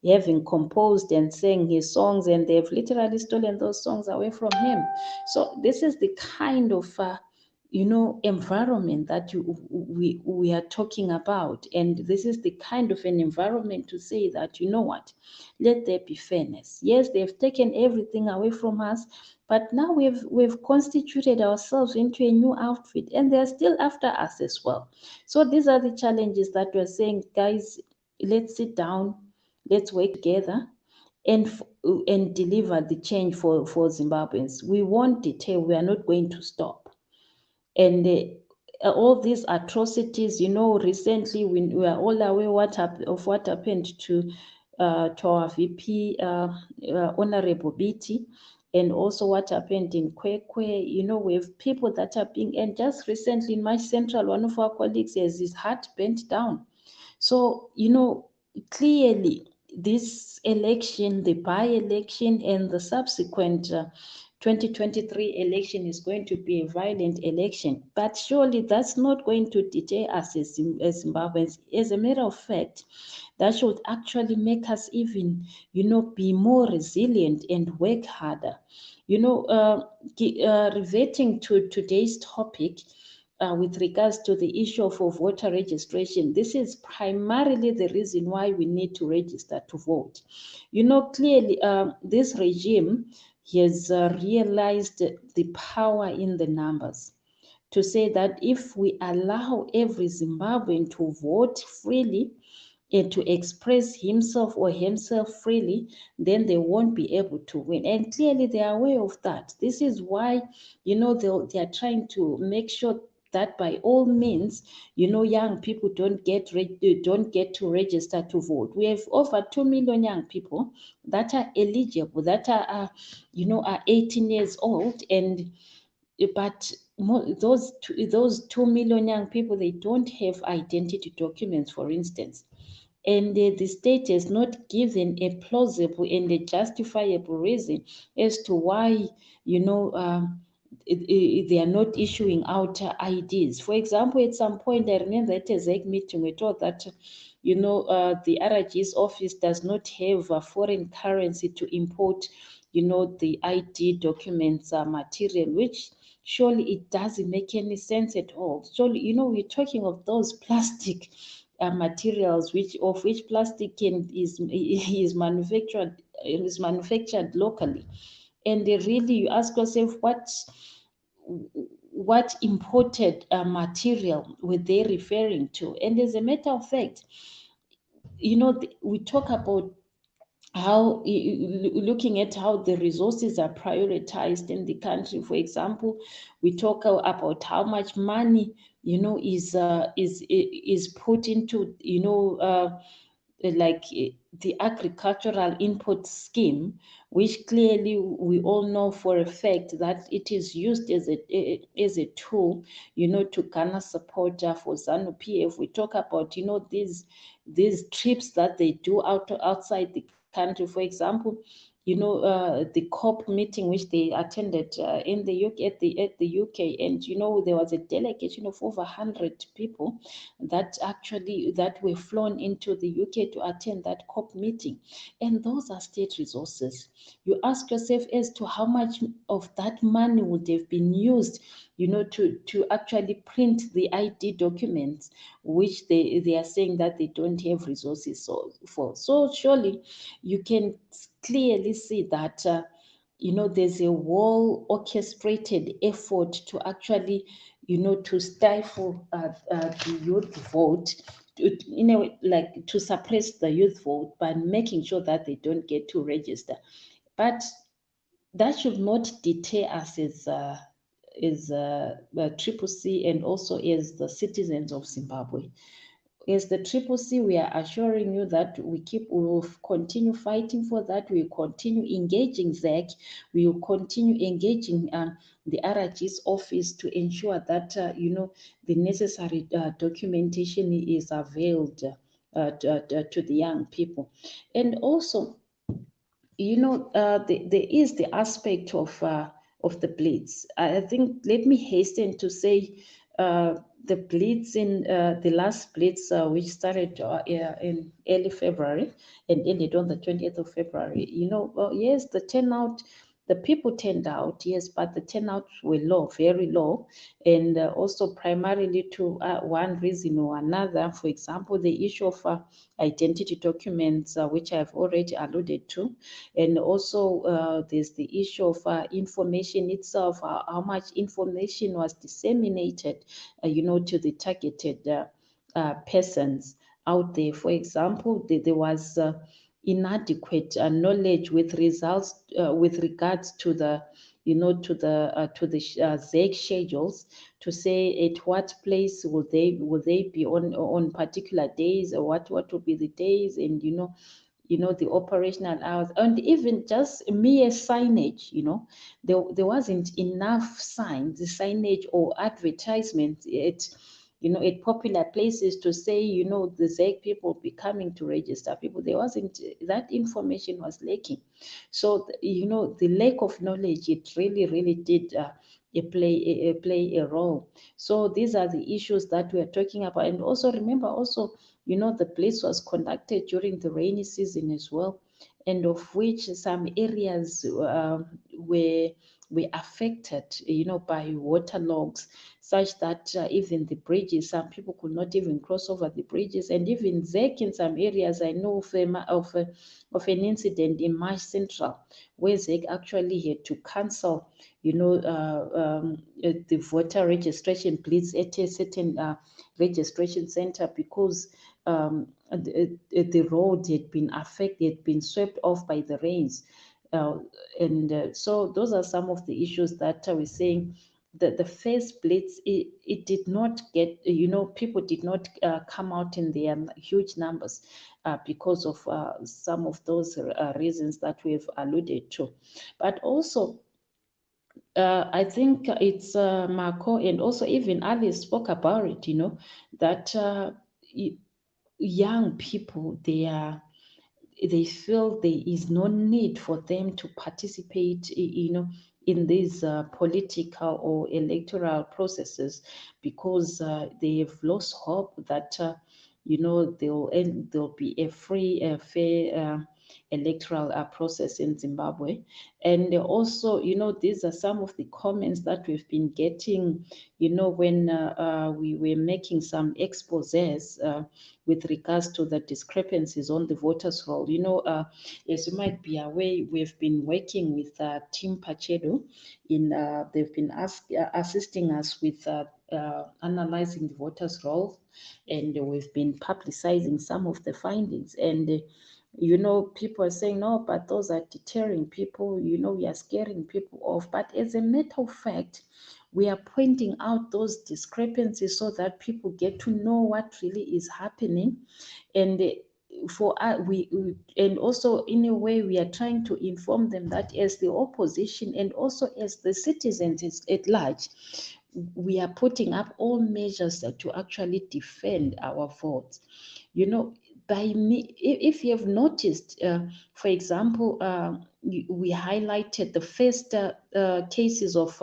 having composed and sang his songs, and they've literally stolen those songs away from him. So this is the kind of environment that we are talking about, and this is the kind of an environment to say that, what, let there be fairness. Yes, they've taken everything away from us, but now we've constituted ourselves into a new outfit, and they're still after us as well. So these are the challenges that we're saying, guys, let's sit down, let's work together, and deliver the change for Zimbabweans. We won't deter, we are not going to stop. And all these atrocities, recently we are all aware of what happened to our VP, Honorable Biti, and also what happened in Kwekwe. We have people that are being, and just recently in my central, one of our colleagues has his heart bent down. So, clearly this election, the by-election and the subsequent 2023 election is going to be a violent election, but surely that's not going to deter us as Zimbabweans. As a matter of fact, that should actually make us even, be more resilient and work harder. Reverting to today's topic, with regards to the issue of voter registration, this is primarily the reason why we need to register to vote. Clearly, this regime has realized the power in the numbers, to say that if we allow every Zimbabwean to vote freely and to express himself or herself freely, then they won't be able to win. And clearly they are aware of that. This is why, they are trying to make sure that by all means, young people don't get to register to vote. We have over 2 million young people that are eligible, that are 18 years old, but those 2 million young people, they don't have identity documents, for instance. And the state has not given a plausible and a justifiable reason as to why, they are not issuing out IDs. For example, at some point, I remember at a ZEC meeting, we thought that, the RG's office does not have a foreign currency to import, the ID documents material, which surely it doesn't make any sense at all. Surely, we're talking of those plastic materials, which plastic is manufactured locally. and really you ask yourself what imported material were they referring to? And as a matter of fact, we talk about how looking at how the resources are prioritized in the country. For example, we talk about how much money is put into like the agricultural input scheme, which clearly we all know for a fact that it is used as a tool, to garner support for ZANU PF. We talk about these trips that they do outside the country. For example, the COP meeting which they attended in the UK at the UK, and there was a delegation of over 100 people that were flown into the UK to attend that COP meeting, and those are state resources. You ask yourself as to how much of that money would have been used, to actually print the ID documents, which they are saying that they don't have resources for. So surely you can clearly see that there's a well orchestrated effort to actually to stifle the youth vote, in a way, like to suppress the youth vote by making sure that they don't get to register. But that should not deter us as Triple C, and also as the citizens of Zimbabwe. As the Triple C, we are assuring you that we will continue fighting for that. We will continue engaging ZEC. We will continue engaging the RRG's office to ensure that the necessary documentation is availed to the young people. And also, there is the aspect of the blitz. I think, let me hasten to say, the blitz in the last blitz, which started in early February and ended on the 20th of February. Yes, the people turned out, yes, but the turnouts were low, very low, and also primarily to one reason or another. For example, the issue of identity documents, which I've already alluded to, and also there's the issue of information itself, how much information was disseminated, to the targeted persons out there. For example, there was inadequate knowledge with regards to the ZEC schedules, to say at what place will they be on particular days, or what will be the days, and the operational hours, and even just mere signage. There wasn't enough signs, the signage or advertisements at popular places to say, the ZEC people will be coming to register people. There wasn't, that information was lacking. So, the lack of knowledge, it really did play a role. So these are the issues that we are talking about. And also remember, the blitz was conducted during the rainy season as well, and of which some areas were affected, by waterlogs, such that even the bridges, some people could not even cross over the bridges. And even ZEC in some areas, I know of an incident in Marsh Central, where ZEC actually had to cancel, the voter registration blitz at a certain registration center, because the road had been affected, had been swept off by the rains. So those are some of the issues that we're saying. The first blitz, it did not get, people did not come out in their huge numbers because of some of those reasons that we've alluded to. But also, I think it's Mako and also even Alice spoke about it, that young people, they feel there is no need for them to participate, in these political or electoral processes, because they have lost hope that there'll be a free, fair electoral process in Zimbabwe. And also, these are some of the comments that we've been getting, when we were making some exposés with regards to the discrepancies on the voters' roll. As you might be aware, we've been working with Team Pachedo they've been assisting us with analyzing the voters' roll, and we've been publicizing some of the findings. And people are saying, no, but those are deterring people, we are scaring people off. But as a matter of fact, we are pointing out those discrepancies so that people get to know what really is happening. And and also in a way we are trying to inform them that as the opposition and also as the citizens at large, we are putting up all measures to actually defend our votes. By me, if you have noticed, for example, we highlighted the first cases of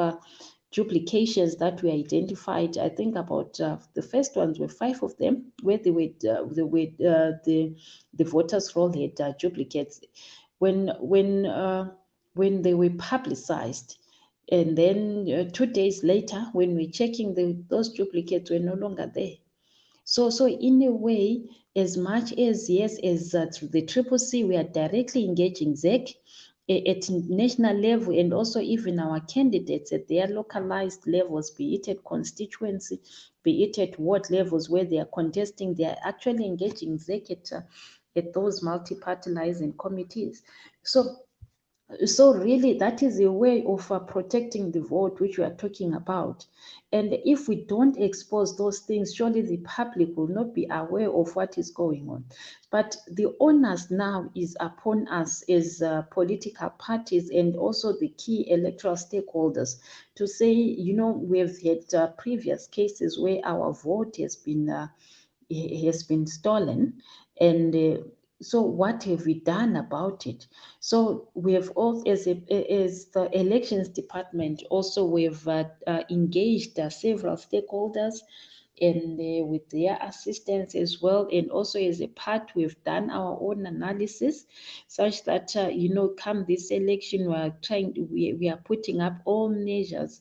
duplications that we identified. I think about the first ones were 5 of them, where the voters' roll had duplicates. When they were publicized, and then 2 days later, when we're checking, those duplicates were no longer there. So in a way, as much as, yes, as through the CCC, we are directly engaging ZEC at national level, and also even our candidates at their localized levels, be it at constituency, be it at ward levels where they are contesting, they are actually engaging ZEC at those multi-party liaison committees. So really, that is a way of protecting the vote, which we are talking about. And if we don't expose those things, surely the public will not be aware of what is going on. But the onus now is upon us as political parties and also the key electoral stakeholders to say, we've had previous cases where our vote has been stolen, and so what have we done about it? So we have all, as the elections department, also we've engaged several stakeholders and with their assistance as well. And also as a part, we've done our own analysis such that, come this election, we are putting up all measures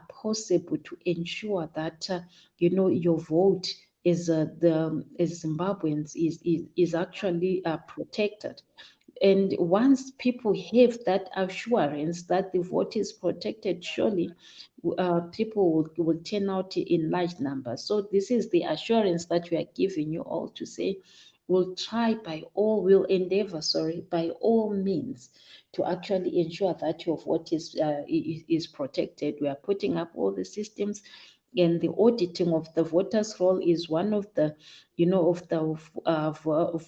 possible to ensure that, your vote as Zimbabweans is actually protected. And once people have that assurance that the vote is protected, surely people will turn out in large numbers. So this is the assurance that we are giving you all to say, we'll endeavor, by all means to actually ensure that your vote is protected. We are putting up all the systems, and the auditing of the voters' roll is one of the,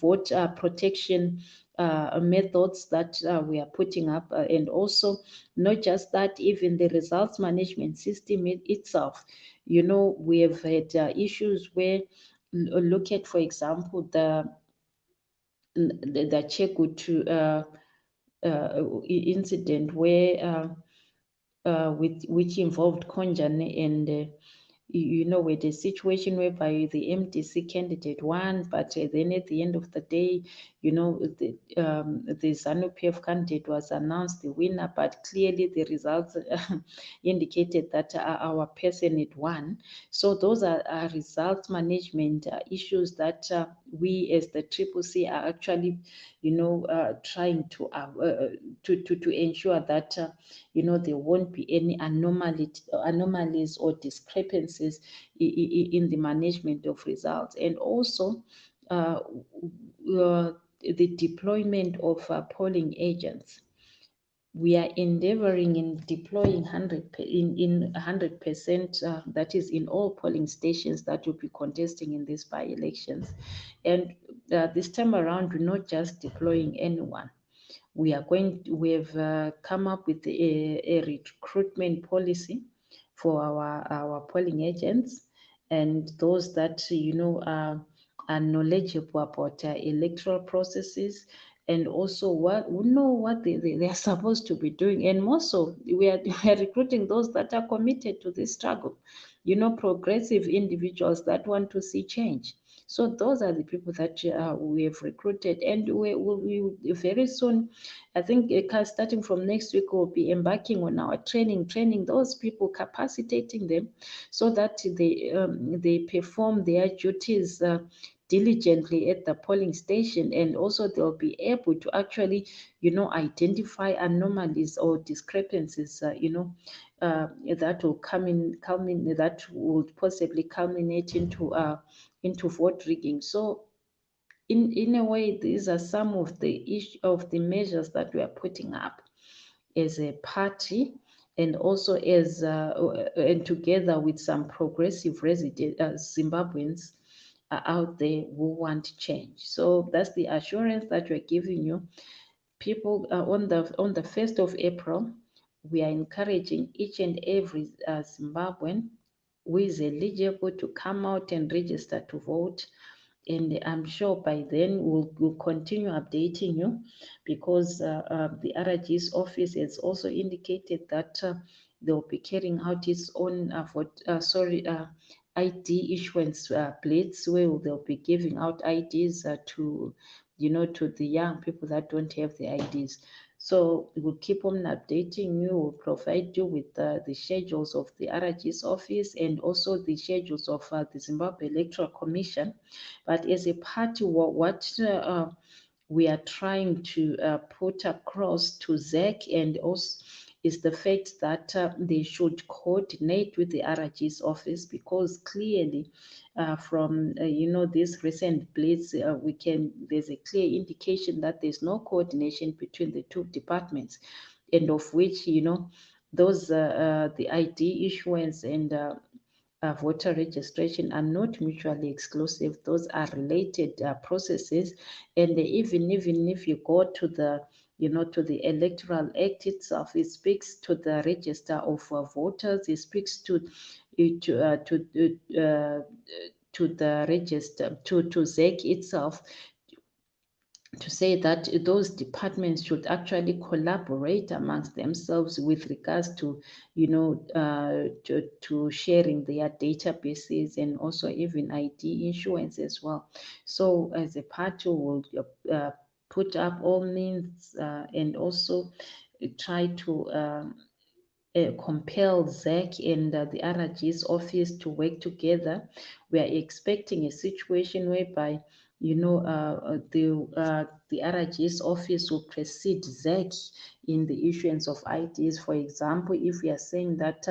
vote protection methods that we are putting up, and also not just that, even the results management system itself. We have had issues where, look at, for example, the Chegu incident where which involved Konjane, and with a situation whereby the MDC candidate won, but then at the end of the day, the ZANU-PF candidate was announced the winner, but clearly the results indicated that our person had won. So those are results management issues that we as the CCC are actually, trying to ensure that, there won't be any anomalies or discrepancies in the management of results. And also the deployment of polling agents. We are endeavoring in deploying 100%, that is in all polling stations that will be contesting in these by-elections. And this time around, we're not just deploying anyone. We have come up with a recruitment policy for our polling agents, and those that are knowledgeable about electoral processes, and also know what they are supposed to be doing. And more so, we are recruiting those that are committed to this struggle, progressive individuals that want to see change. So those are the people that we have recruited, and we very soon, I think starting from next week, we'll be embarking on our training those people, capacitating them so that they perform their duties diligently at the polling station, and also they'll be able to actually, identify anomalies or discrepancies, that will that would possibly culminate into vote rigging. So in a way, these are some of the measures that we are putting up as a party, and also as and together with some progressive resident Zimbabweans out there who want change. So that's the assurance that we're giving you. People, on the 1st of April, we are encouraging each and every Zimbabwean who is eligible to come out and register to vote. And I'm sure by then we'll continue updating you, because the RG's office has also indicated that they'll be carrying out its own ID issuance blitz, where they'll be giving out IDs to the young people that don't have the IDs. So we'll keep on updating you. We'll provide you with the schedules of the RG's office, and also the schedules of the Zimbabwe Electoral Commission. But as a party, what we are trying to put across to ZEC, and also is the fact that they should coordinate with the RG's office, because clearly from this recent blitz, there's a clear indication that there's no coordination between the two departments, and of which those the ID issuance and voter registration are not mutually exclusive. Those are related processes, and even if you go to the to the Electoral Act itself, it speaks to the register of voters. It speaks to the register to ZEC itself, to say that those departments should actually collaborate amongst themselves with regards to, to sharing their databases, and also even ID issuance as well. So as a party, will put up all means and also try to compel ZEC and the RG's office to work together. We are expecting a situation whereby the RG's office will precede ZEC in the issuance of IDs. For example, if we are saying that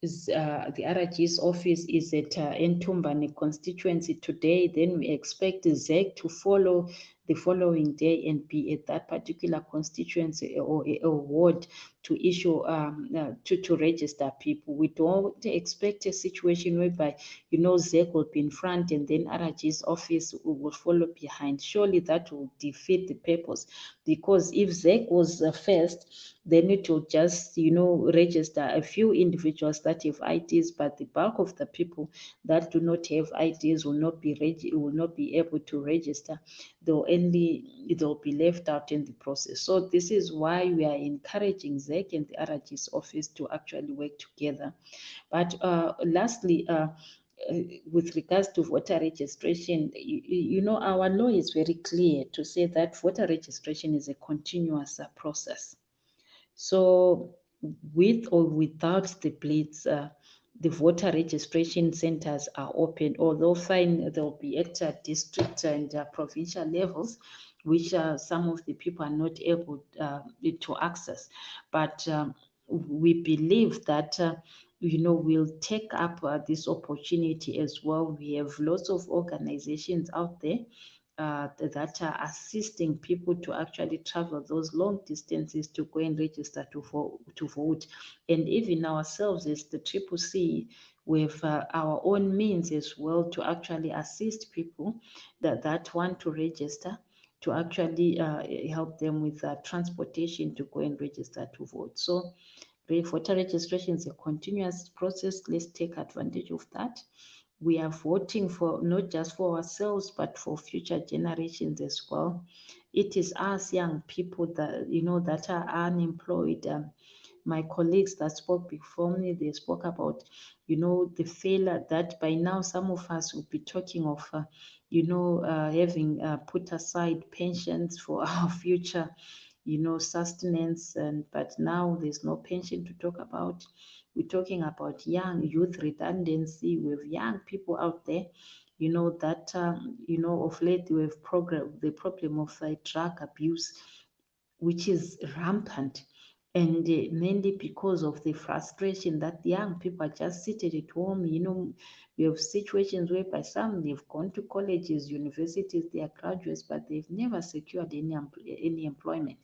the RG's office is at Entumbane constituency today, then we expect ZEC to follow the following day and be at that particular constituency or ward to issue to register people. We don't expect a situation whereby ZEC will be in front and then RG's office will follow behind. Surely that will defeat the purpose, because if ZEC was first, then it will just register a few individuals that have IDs, but the bulk of the people that do not have IDs will not be able to register. They'll be left out in the process. So this is why we are encouraging ZEC and the RG's office to actually work together. But lastly, with regards to voter registration, our law is very clear to say that voter registration is a continuous process. So with or without the blitz, the voter registration centers are open, although fine, they'll be at district and provincial levels, which some of the people are not able to access. But we believe that we'll take up this opportunity as well. We have lots of organizations out there that are assisting people to actually travel those long distances to go and register to vote. And even ourselves as the CiZC, we have our own means as well to actually assist people that want to register, to actually help them with transportation to go and register to vote. So voter registration is a continuous process. Let's take advantage of that. We are voting for not just for ourselves, but for future generations as well. It is us young people that that are unemployed my colleagues that spoke before me, they spoke about, the failure that by now some of us will be talking of, having put aside pensions for our future, sustenance, but now there's no pension to talk about. We're talking about young youth redundancy. We have young people out there, that, of late we have the problem of drug abuse, which is rampant, and mainly because of the frustration that young people are just seated at home. We have situations whereby some, they've gone to colleges, universities, they are graduates, but they've never secured any employment.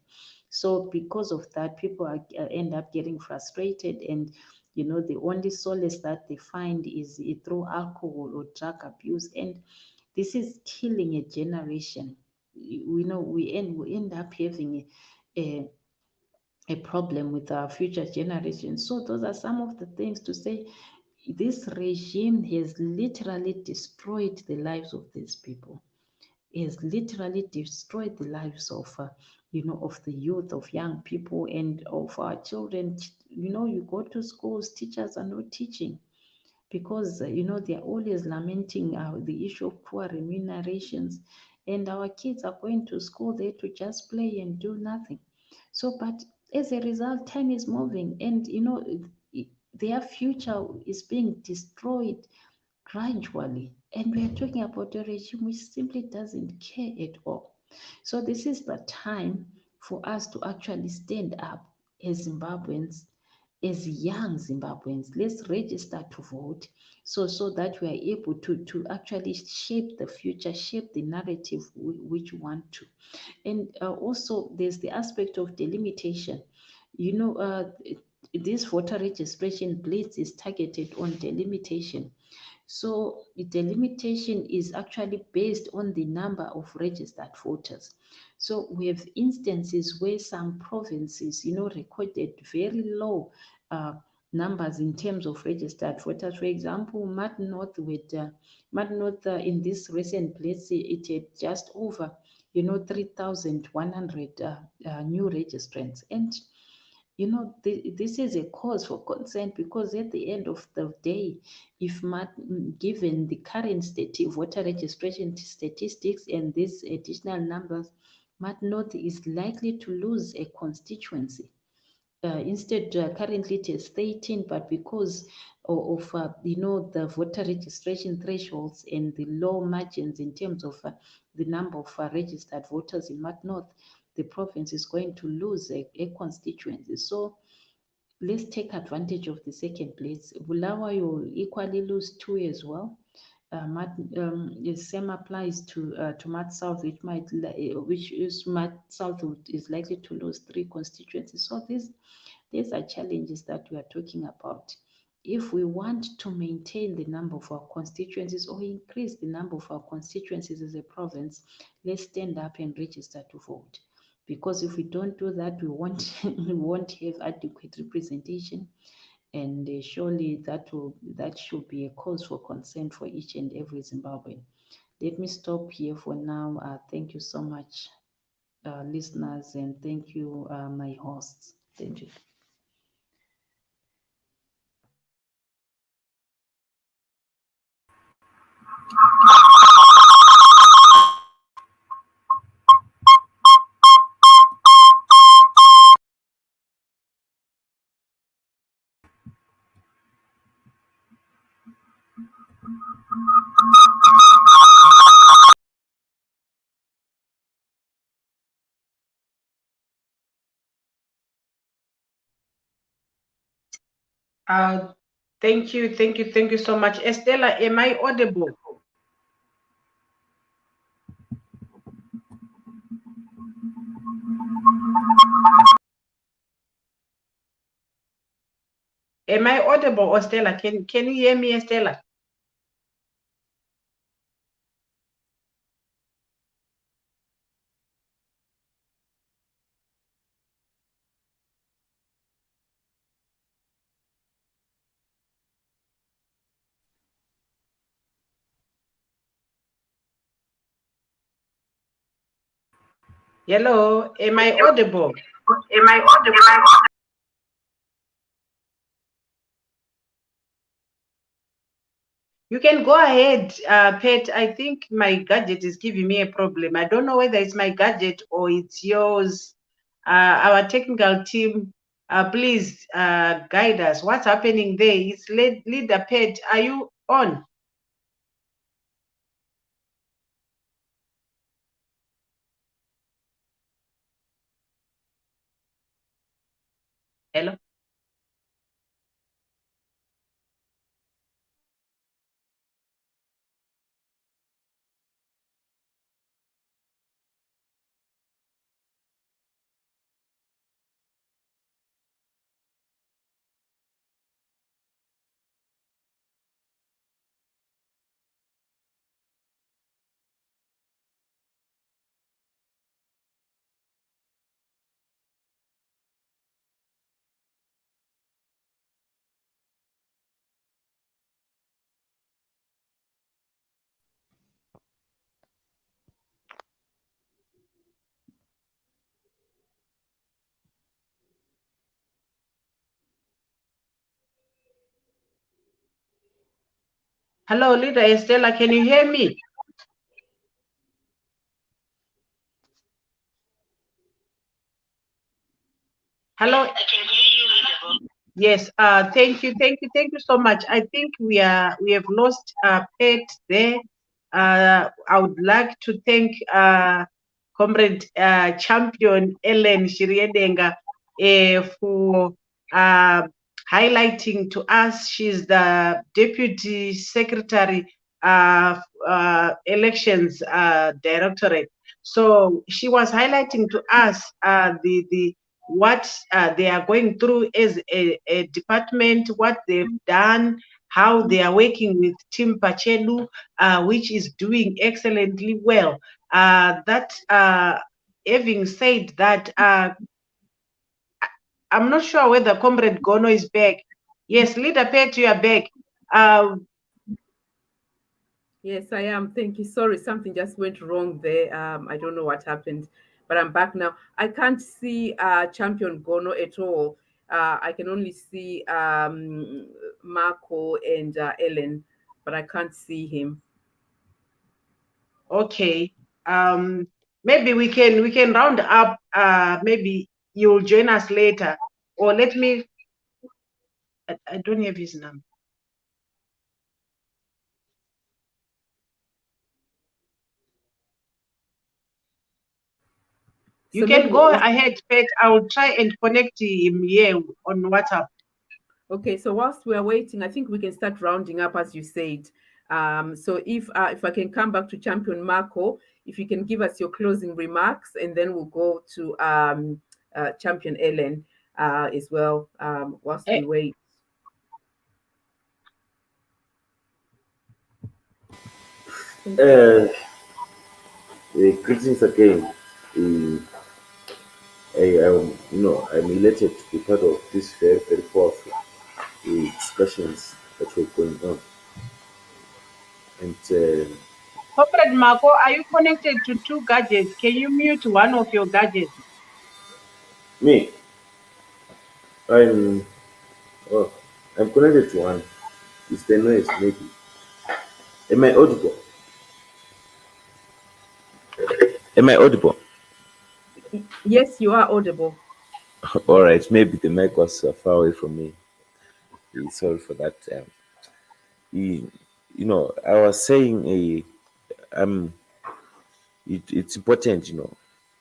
So because of that, people end up getting frustrated, and the only solace that they find is through alcohol or drug abuse, and this is killing a generation. We end up having a problem with our future generations. So those are some of the things to say. This regime has literally destroyed the lives of these people. It has literally destroyed the lives of, of the youth, of young people, and of our children. You go to schools, teachers are not teaching, because they're always lamenting the issue of poor remunerations, and our kids are going to school there to just play and do nothing. So, but as a result, time is moving, and their future is being destroyed gradually, and we are talking about a regime which simply doesn't care at all. So this is the time for us to actually stand up as Zimbabweans, as young Zimbabweans. Let's register to vote, so that we are able to actually shape the future, shape the narrative which we want to. And also, there's the aspect of delimitation. This voter registration blitz is targeted on delimitation. So the delimitation is actually based on the number of registered voters. So we have instances where some provinces, recorded very low numbers in terms of registered voters. For example, Mad North in this recent place, it had just over 3,100 new registrants. And this is a cause for concern, because at the end of the day, if given the current voter registration statistics and these additional numbers, Mad North is likely to lose a constituency. Instead, currently it is 13, but because of the voter registration thresholds and the low margins in terms of the number of registered voters in Mad North, the province is going to lose a constituency. So let's take advantage of the second place. Bulawayo will equally lose 2 as well. The same applies to Mat South, which is Mat South is likely to lose 3 constituencies. So these are challenges that we are talking about. If we want to maintain the number of our constituencies or increase the number of our constituencies as a province, let's stand up and register to vote. Because if we don't do that, we won't have adequate representation, and surely that should be a cause for concern for each and every Zimbabwean. Let me stop here for now. Thank you so much, listeners, and thank you, my hosts. Thank you.
Thank you so much. Estella, am I audible? Am I audible, Estella? Can you hear me, Estella? Hello, am I audible?
Am I audible?
You can go ahead, Pet. I think my gadget is giving me a problem. I don't know whether it's my gadget or it's yours. Our technical team, please guide us. What's happening there? It's leader Pet. Are you on? Hello? Hello, leader Estella. Can you hear me? Hello. I can hear you, leader. Yes. Thank you so much. I think we have lost Pet there. I would like to thank Comrade Champion Ellen Shiriyedenga for highlighting to us. She's the Deputy Secretary Elections Directorate. So she was highlighting to us the what they are going through as a department, what they've done, how they are working with Team Pachelu, which is doing excellently well. Having said that, I'm not sure whether Comrade Gono is back. Yes, Leader Pet, you are back.
Yes, I am. Thank you. Sorry, something just went wrong there. I don't know what happened, but I'm back now. I can't see Champion Gono at all. I can only see Mako and Ellen, but I can't see him.
Okay. Maybe we can round up. Maybe you'll join us later, or let me. I don't have his number. You
So
can
maybe
go ahead, Pet. I will try and connect him here on WhatsApp.
Okay, so whilst we're waiting, I think we can start rounding up as you said. So if I can come back to Champion Marco, if you can give us your closing remarks, and then we'll go to Champion Ellen as well whilst we wait.
Greetings again. I'm elated to be part of this very, very powerful discussions that were going on. And
Comrade Marco, are you connected to two gadgets? Can you mute one of your gadgets?
me, I'm oh, I'm connected to one. It's the noise, maybe. Am I audible? Am I audible?
Yes, you are audible.
All right, maybe the mic was far away from me. Sorry for that. You, I was saying, it's important,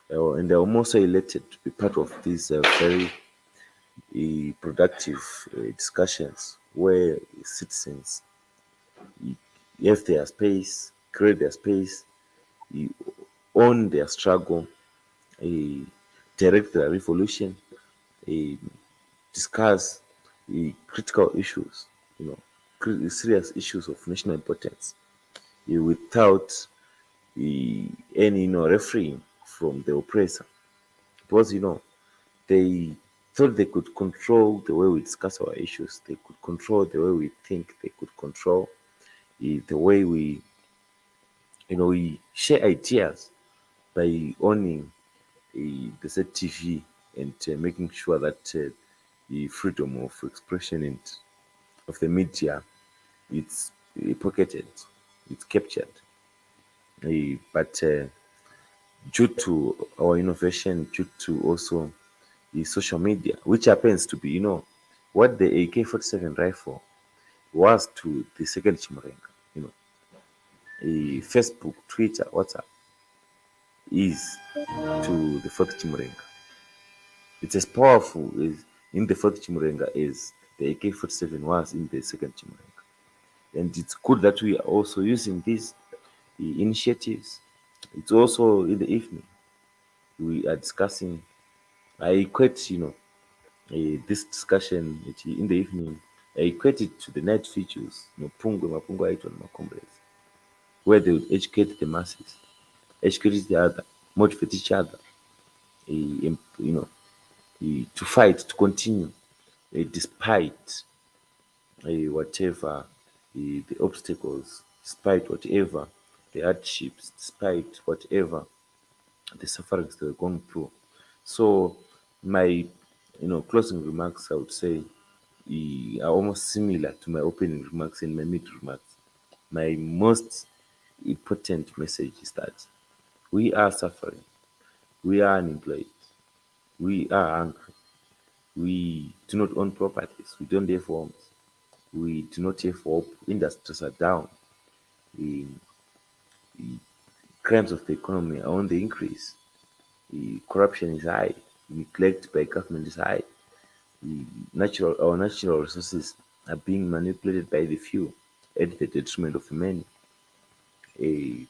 and I'm also elated to be part of these very productive discussions where citizens have their space, create their space, you own their struggle, uh, direct their revolution, uh, discuss critical issues, serious issues of national importance, without any refereeing from the oppressor, because they thought they could control the way we discuss our issues, they could control the way we think, they could control the way we share ideas by owning the ZTV and making sure that the freedom of expression and of the media, it's pocketed, it's captured. But due to our innovation, due to also the social media, which happens to be, what the AK-47 rifle was to the second Chimurenga, Facebook, Twitter, WhatsApp is to the fourth Chimurenga. It's as powerful as in the fourth Chimurenga as the AK-47 was in the second Chimurenga. And it's good that we are also using these initiatives. It's also in the evening. We are discussing, I equate, this discussion in the evening, I equate it to the night vigils, Mapungo Aito and Macombres, where they would educate the masses, educate each other, motivate each other, to fight, to continue, despite whatever the obstacles, despite whatever the hardships, despite whatever the sufferings they were going through. So my closing remarks, I would say, are almost similar to my opening remarks and my mid remarks. My most important message is that we are suffering, we are unemployed, we are hungry, we do not own properties, we don't have homes, we do not have hope, industries are down, the crimes of the economy are on the increase, the corruption is high, neglect by government is high, our natural resources are being manipulated by the few at the detriment of the many. A,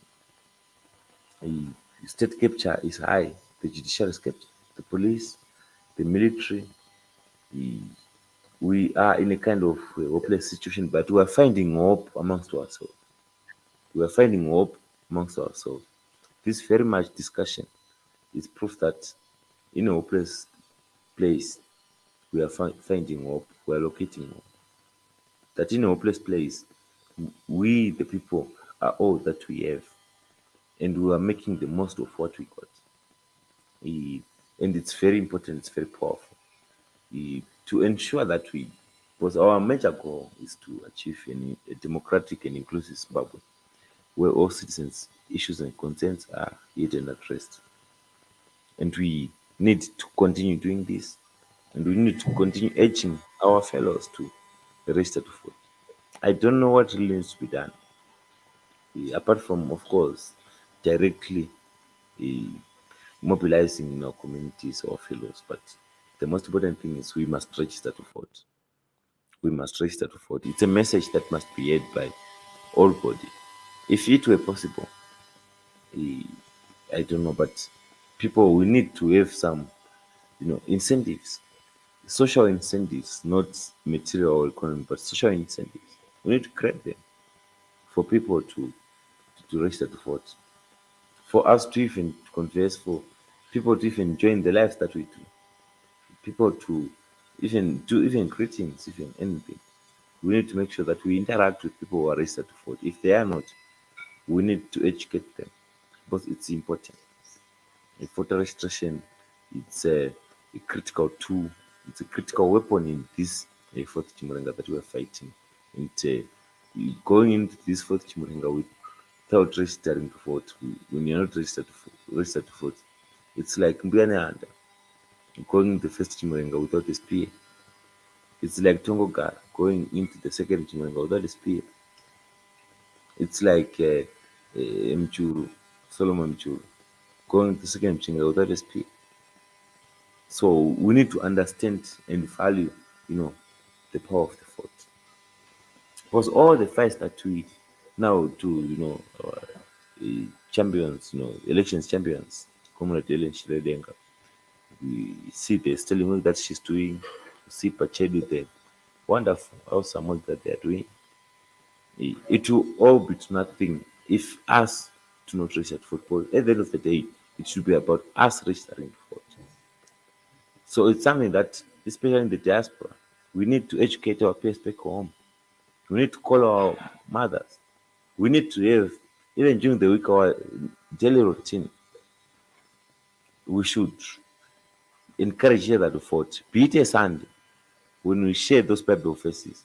state capture is high, the judiciary is capture, the police, the military. We are in a kind of hopeless situation, but we are finding hope amongst ourselves. We are finding hope amongst ourselves. This very much discussion is proof that in a hopeless place, we are finding hope, we are locating hope. That in a hopeless place, we, the people, are all that we have, and we are making the most of what we got. And it's very important, it's very powerful to ensure that because our major goal is to achieve a democratic and inclusive Zimbabwe, where all citizens' issues and concerns are heard and addressed. And we need to continue doing this, and we need to continue urging our fellows to register to vote. I don't know what really needs to be done, apart from, of course, directly uh, mobilizing in our communities or fellows. But the most important thing is we must register to vote. We must register to vote. It's a message that must be heard by all body. If it were possible, eh, I don't know, but people, we need to have some, incentives, social incentives, not material or economic, but social incentives. We need to create them for people to register to vote, for us to even converse, for people to even join the lives that we do, people to even do even greetings, even anything. We need to make sure that we interact with people who are registered to vote. If they are not, we need to educate them because it's important. Voter registration, it's a critical tool, it's a critical weapon in this fourth Chimurenga that we are fighting. And going into this fourth Chimurenga without registering to vote, when you're not registered to vote, it's like Mbuyane Handa going the first Chimurenga without a spear. It's like Tongogar going into the second Chimurenga without a spear. It's like Mchuru, Solomon Mchuru, going to the second Chimurenga without a spear. So we need to understand and value, the power of the vote. Because all the fights that we now do, champions, elections champions, Comrade Ellen Shiriyedenga, we see the sterling work that she's doing, we see Pachedu, the wonderful, awesome work that they are doing. It will all be to nothing if us do not register for football. At the end of the day, it should be about us registering for vote. So it's something that, especially in the diaspora, we need to educate our peers back home. We need to call our mothers. We need to have, even during the week, our daily routine. We should encourage each other to vote. Be it a Sunday, when we share those Bible verses,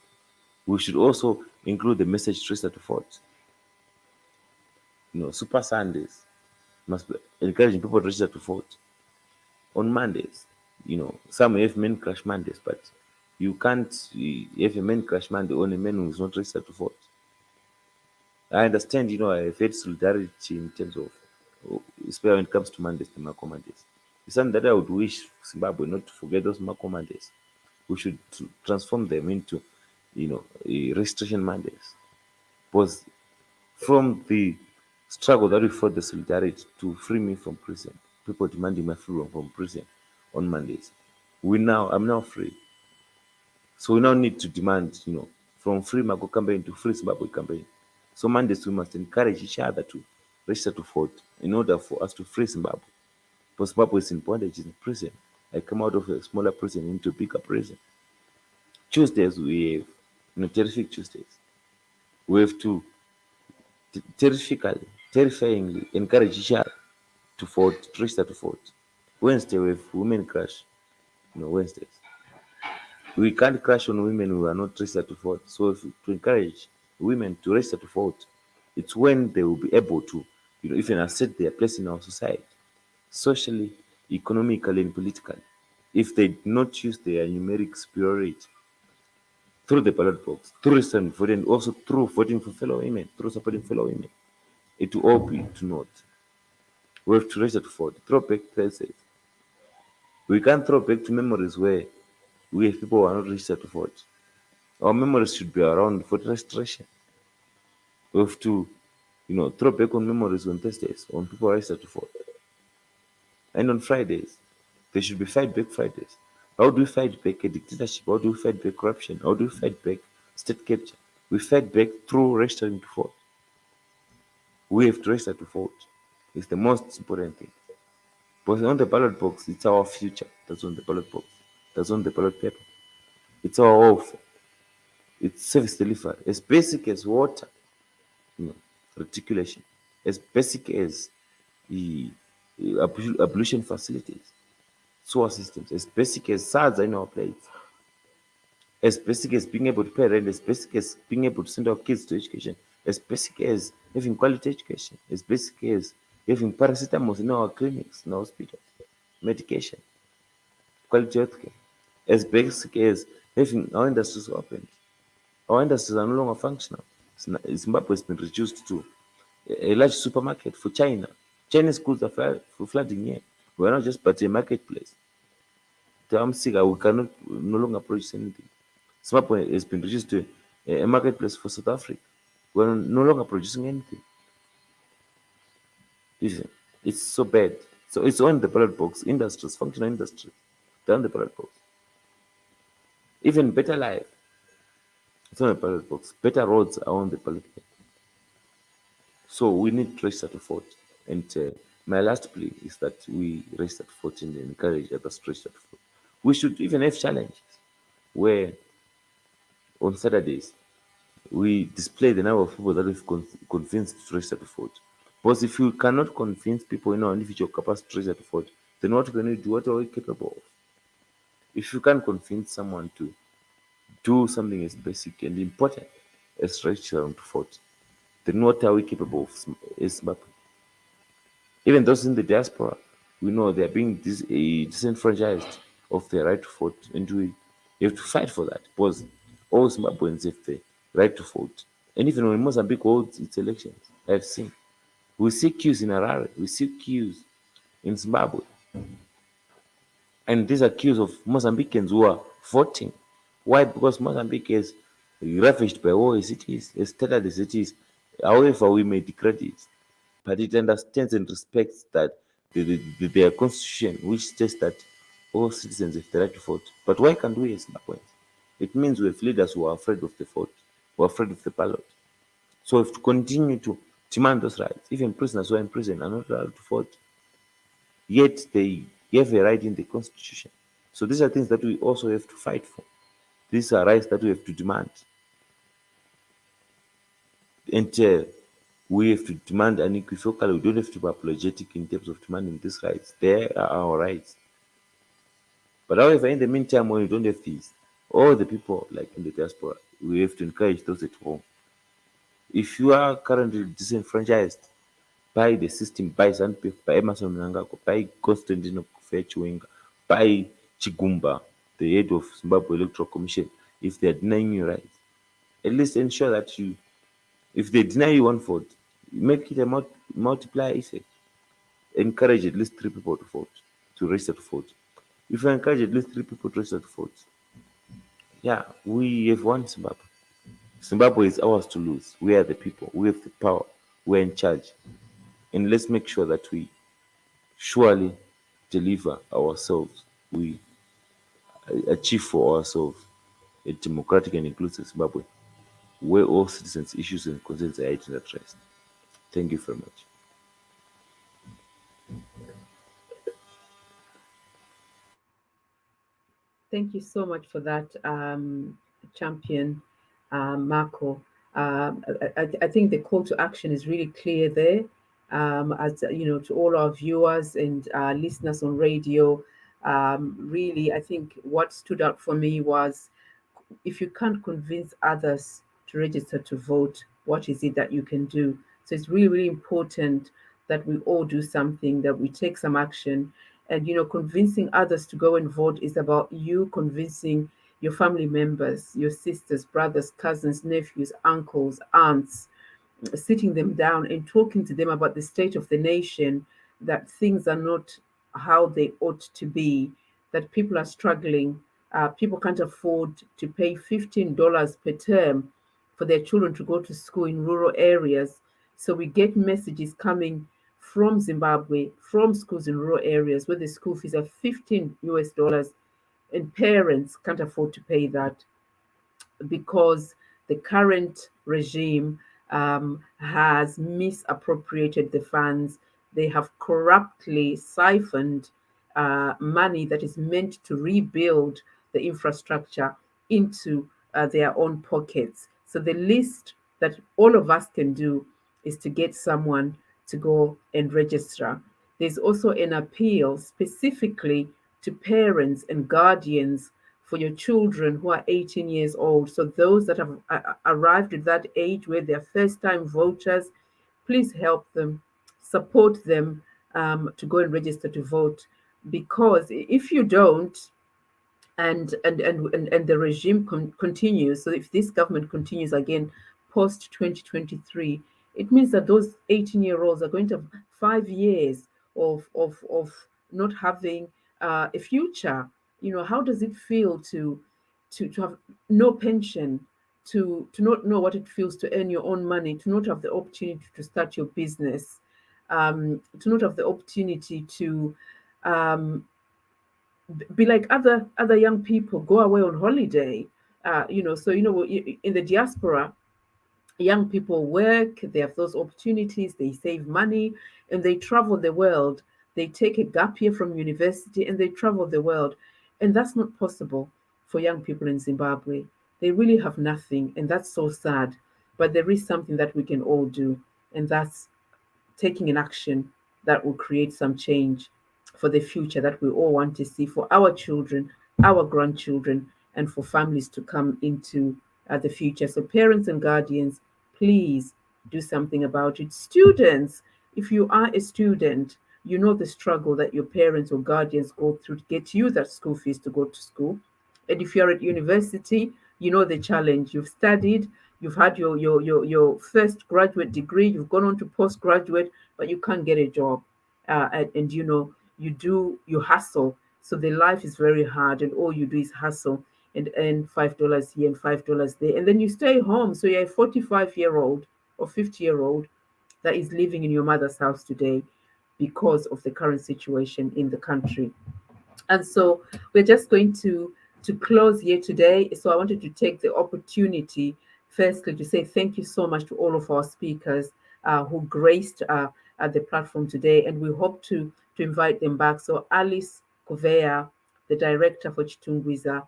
we should also include the message to register to vote. Super Sundays must be encouraging people to register to vote. On Mondays, some have men crash Mondays, but you can't have a men crash Monday on a man who's not registered to vote. I understand, I've had solidarity in terms of, especially when it comes to Mondays, the Mako Mondays. It's something that I would wish Zimbabwe not to forget those Mako Mondays. We should transform them into, registration Mondays. Because from the struggle that we fought, the solidarity to free me from prison, people demanding my freedom from prison on Mondays. I'm now free. So we now need to demand, from free Mako campaign to free Zimbabwe campaign. So Mondays we must encourage each other to register to vote in order for us to free Zimbabwe. Because Zimbabwe is in bondage, in prison. I come out of a smaller prison into a bigger prison. Tuesdays we have, terrific Tuesdays. We have to terrifyingly encourage each other to vote, to register to vote. Wednesday we have women crash, Wednesdays. We can't crash on women who are not registered to vote. So to encourage women to register to vote, it's when they will be able to, even assert their place in our society, socially, economically, and politically. If they do not use their numeric superiority through the ballot box, through registering voting, and also through voting for fellow women, through supporting fellow women, it will all be to naught. We have to register to vote. Throw back Thursdays. We can't throw back to memories where we have people who are not registered to vote. Our memories should be around voter registration. We have to, throw back on memories on Thursdays when people are registered to vote. And on Fridays, there should be fight back Fridays. How do we fight back a dictatorship? How do we fight back corruption? How do we fight back state capture? We fight back through registering to vote. We have to register to vote. It's the most important thing. But on the ballot box, it's our future. That's on the ballot box. That's on the ballot paper. It's our welfare. It's service delivery. As basic as water, reticulation. As basic as the ablution facilities, sewer systems. As basic as SARS in our plates. As basic as being able to pay rent. As basic as being able to send our kids to education. As basic as having quality education. As basic as having paracetamol in our clinics, in our hospitals. Medication. Quality healthcare. As basic as having our industries opened. Our industries are no longer functional. Zimbabwe has been reduced to a large supermarket for China. Chinese goods are flooding here. We are not just but a marketplace. We cannot no longer produce anything. Zimbabwe has been reduced to a marketplace for South Africa. We are no longer producing anything. It's so bad. So it's on the ballot box. Industries, functional industries, they're on the ballot box. Even better life, it's on the ballot box. Better roads are on the ballot box. So we need to register to vote. And my last plea is that we register to vote and encourage others to register to vote. We should even have challenges where on Saturdays we display the number of people that we've convinced to register to vote. Because if you cannot convince people in our individual capacity to register to vote, then what can we do? What are we capable of? If you can't convince someone to do something as basic and important as registering to vote, then what are we capable of as Zimbabwe? Even those in the diaspora, we know they are being disenfranchised of their right to vote, and we have to fight for that because all Zimbabweans have the right to vote. And even when Mozambique holds its elections, I've seen, we see queues in Harare, we see queues in Zimbabwe. And these are queues of Mozambicans who are voting. Why? Because Mozambique is ravaged by war as it is, as tattered as it is. However, we may degrade it, but it understands and respects that their constitution, which states that all citizens have the right to vote. But why can't we as Zimbabweans? It means we have leaders who are afraid of the vote, who are afraid of the ballot. So we have to continue to demand those rights. Even prisoners who are in prison are not allowed to vote, yet they have a right in the constitution. So these are things that we also have to fight for. These are rights that we have to demand. And we have to demand unequivocally. We don't have to be apologetic in terms of demanding these rights. They are our rights. But however, in the meantime, when we don't have these, all the people like in the diaspora, we have to encourage those at home if you are currently disenfranchised, by the system, by ZANU-PF, by Emerson Mnangagwa, by Constantino Kuvheya, by Chigumba, the head of Zimbabwe Electoral Commission, if they are denying you rights, at least ensure that you, if they deny you one vote, make it a multiplier effect. Encourage at least 3 people to vote, to register to vote. If you encourage at least 3 people to register to vote, yeah, we have won Zimbabwe. Zimbabwe is ours to lose. We are the people. We have the power. We're in charge. And let's make sure that we surely deliver ourselves. We achieve for ourselves a democratic and inclusive Zimbabwe where all citizens' issues and concerns are addressed. Thank you very much.
Thank you so much for that, champion Mako. I think the call to action is really clear there. As you know, to all our viewers and listeners on radio, really, I think what stood out for me was if you can't convince others to register to vote, what is it that you can do? So it's really, really important that we all do something, that we take some action. And, convincing others to go and vote is about you convincing your family members, your sisters, brothers, cousins, nephews, uncles, aunts, sitting them down and talking to them about the state of the nation, that things are not how they ought to be, that people are struggling. People can't afford to pay $15 per term for their children to go to school in rural areas. So we get messages coming from Zimbabwe, from schools in rural areas where the school fees are 15 US dollars, and parents can't afford to pay that because the current regime has misappropriated the funds. They have corruptly siphoned money that is meant to rebuild the infrastructure into their own pockets. So the least that all of us can do is to get someone to go and register. There's also an appeal specifically to parents and guardians for your children who are 18 years old. So those that have arrived at that age where they're first-time voters, please help them, support them to go and register to vote. Because if you don't, and the regime continues, so if this government continues again post 2023, it means that those 18-year-olds are going to have 5 years of not having a future. How does it feel to have no pension, to not know what it feels to earn your own money, to not have the opportunity to start your business, to not have the opportunity to be like other young people, go away on holiday. So in the diaspora, young people work, they have those opportunities, they save money, and they travel the world. They take a gap year from university and they travel the world. And that's not possible for young people in Zimbabwe. They really have nothing, and that's so sad. But there is something that we can all do, and that's taking an action that will create some change for the future that we all want to see for our children, our grandchildren, and for families to come into the future. So, parents and guardians, please do something about it. Students, if you are a student, you know the struggle that your parents or guardians go through to get you that school fees to go to school. And if you're at university, you know the challenge. You've studied, you've had your first graduate degree, you've gone on to postgraduate, but you can't get a job. And you hustle. So the life is very hard, and all you do is hustle and earn $5 here and $5 there. And then you stay home. So you're a 45-year-old or 50-year-old that is living in your mother's house today because of the current situation in the country. And so we're just going to close here today. So I wanted to take the opportunity, firstly, to say thank you so much to all of our speakers who graced the platform today, and we hope to invite them back. So Alice Kuvheya, the director for Chitungwiza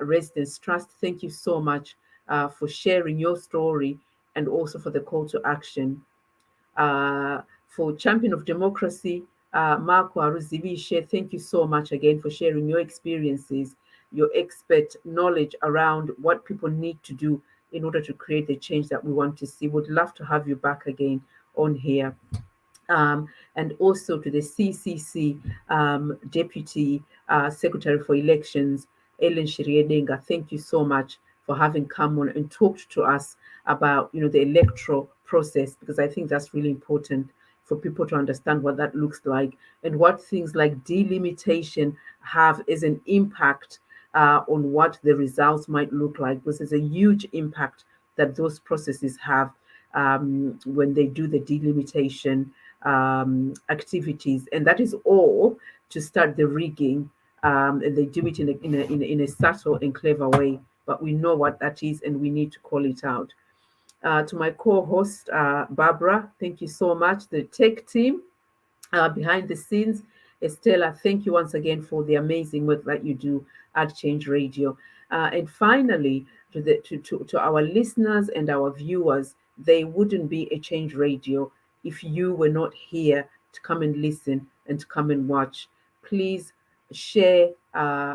Residents Trust, thank you so much for sharing your story and also for the call to action. For Champion of Democracy, Mako Haruzivishe, thank you so much again for sharing your experiences, your expert knowledge around what people need to do in order to create the change that we want to see. Would love to have you back again on here. And also to the CCC Deputy Secretary for Elections, Ellen Shiriyedenga. Thank you so much for having come on and talked to us about the electoral process, because I think that's really important for people to understand what that looks like and what things like delimitation have as an impact on what the results might look like, because there's a huge impact that those processes have when they do the delimitation activities, and that is all to start the rigging. And they do it in a subtle and clever way, but we know what that is, and we need to call it out. To my co-host Barbara, thank you so much. The tech team behind the scenes, Estella, thank you once again for the amazing work that you do at Change Radio. And finally, to our listeners and our viewers, there wouldn't be a Change Radio if you were not here to come and listen and to come and watch. Please share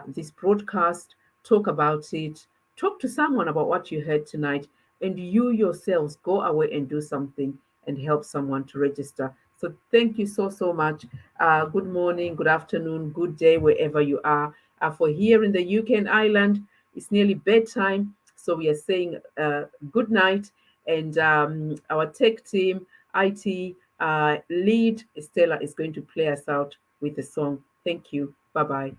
this broadcast, talk about it, talk to someone about what you heard tonight, and you yourselves go away and do something and help someone to register. So thank you so much. Good morning, good afternoon, good day, wherever you are. For here in the UK and Ireland, it's nearly bedtime. So we are saying good night. And our tech team, IT lead, Estella, is going to play us out with a song. Thank you. Bye-bye.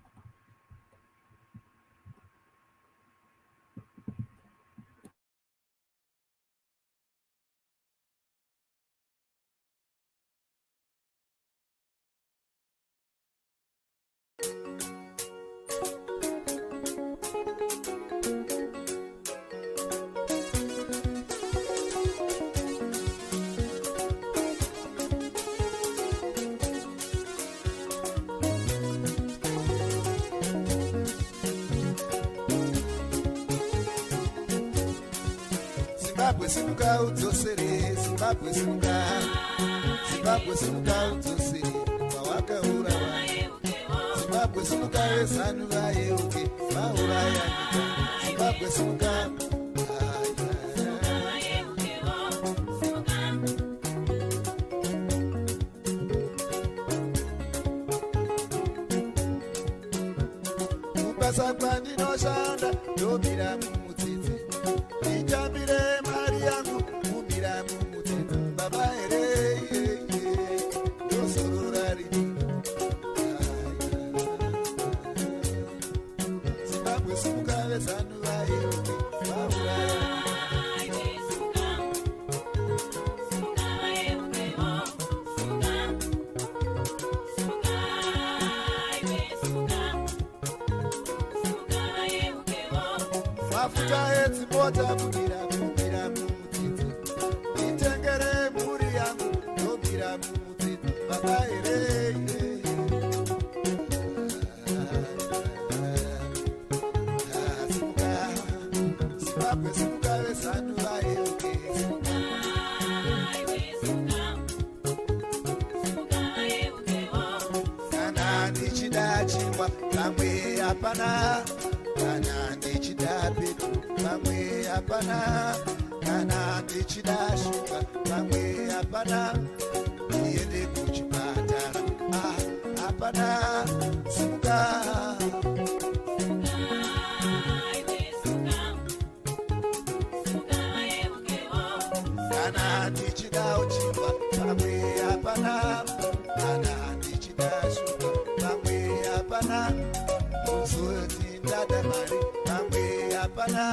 Zimbabwe sinuka udzosere, Zimbabwe sinuka, Zimbabwe sinuka udzosere, wawakaurawa. Zimbabwe sinuka wezanu vayeuke, vaurayanika. Zimbabwe sinuka. Kubasa kwandinoshanda, ndobira mumutsitsi. Nijambire mari yangu, kumira mumutsitsi. Baba ere, ndosororari. Zimbabwe sinuka vezanu vayeuke, vaurayanika. Mafuta edzimota mumira mumutsitsi. Nitengere mhuri yangu, ndobira mumutsitsi. Baba ere, simuka. Zimbabwe simuka vezanu vayeuke. Kana ndichida chingwa, pamwe hapana. Kana ndichida petu, pamwe hapana. Kana ndichida shuga, pamwe hapana. Niende kuchipatara, hapana. Simuka. Kana ndichida uchingwa, pamwe hapana. Kana ndichida shuga, pamwe hapana. Uzoti ndada mari, pamwe hapana.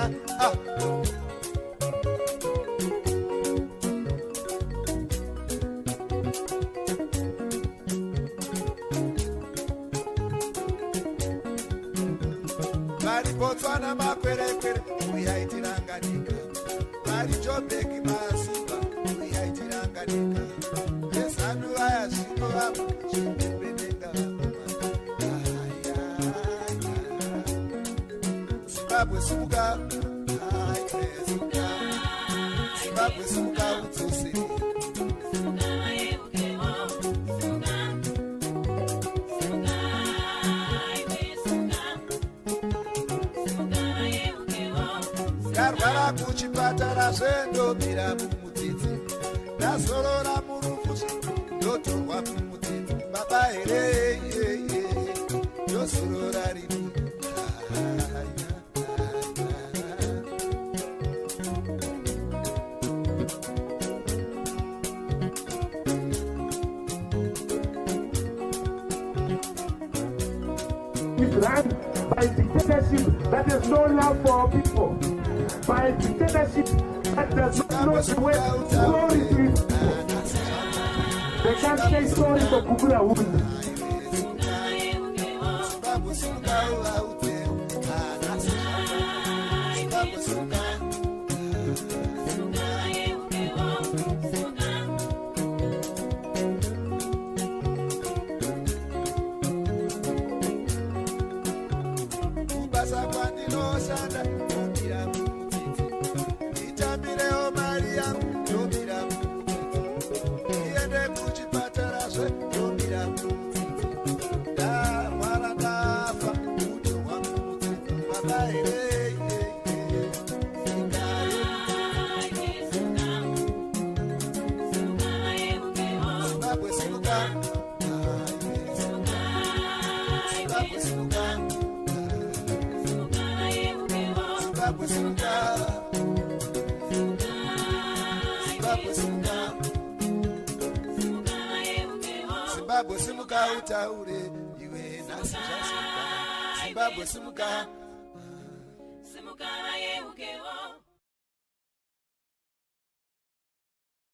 Vari Botswana makwerekwere, uyaitiranganika. Vari Joburg masuva, uyaitiranganika. Vezanu vaya zvino vamo, Chitungwiza Zimbabwe simuka, simuka. Zimbabwe simuka udzosere. ndarwara kuchipatara zvendomira mumutsitsi ndazorora murufushi ndotorwa mumutsitsi baba here ndozorora rini
Run by dictatorship that has no love for people, by dictatorship that does not know the way glory to its people. They can't say sorry for Kuvheya women. Zimbabwe simuka utaure iwe nasi Zimbabwe simuka simuka na yeukewo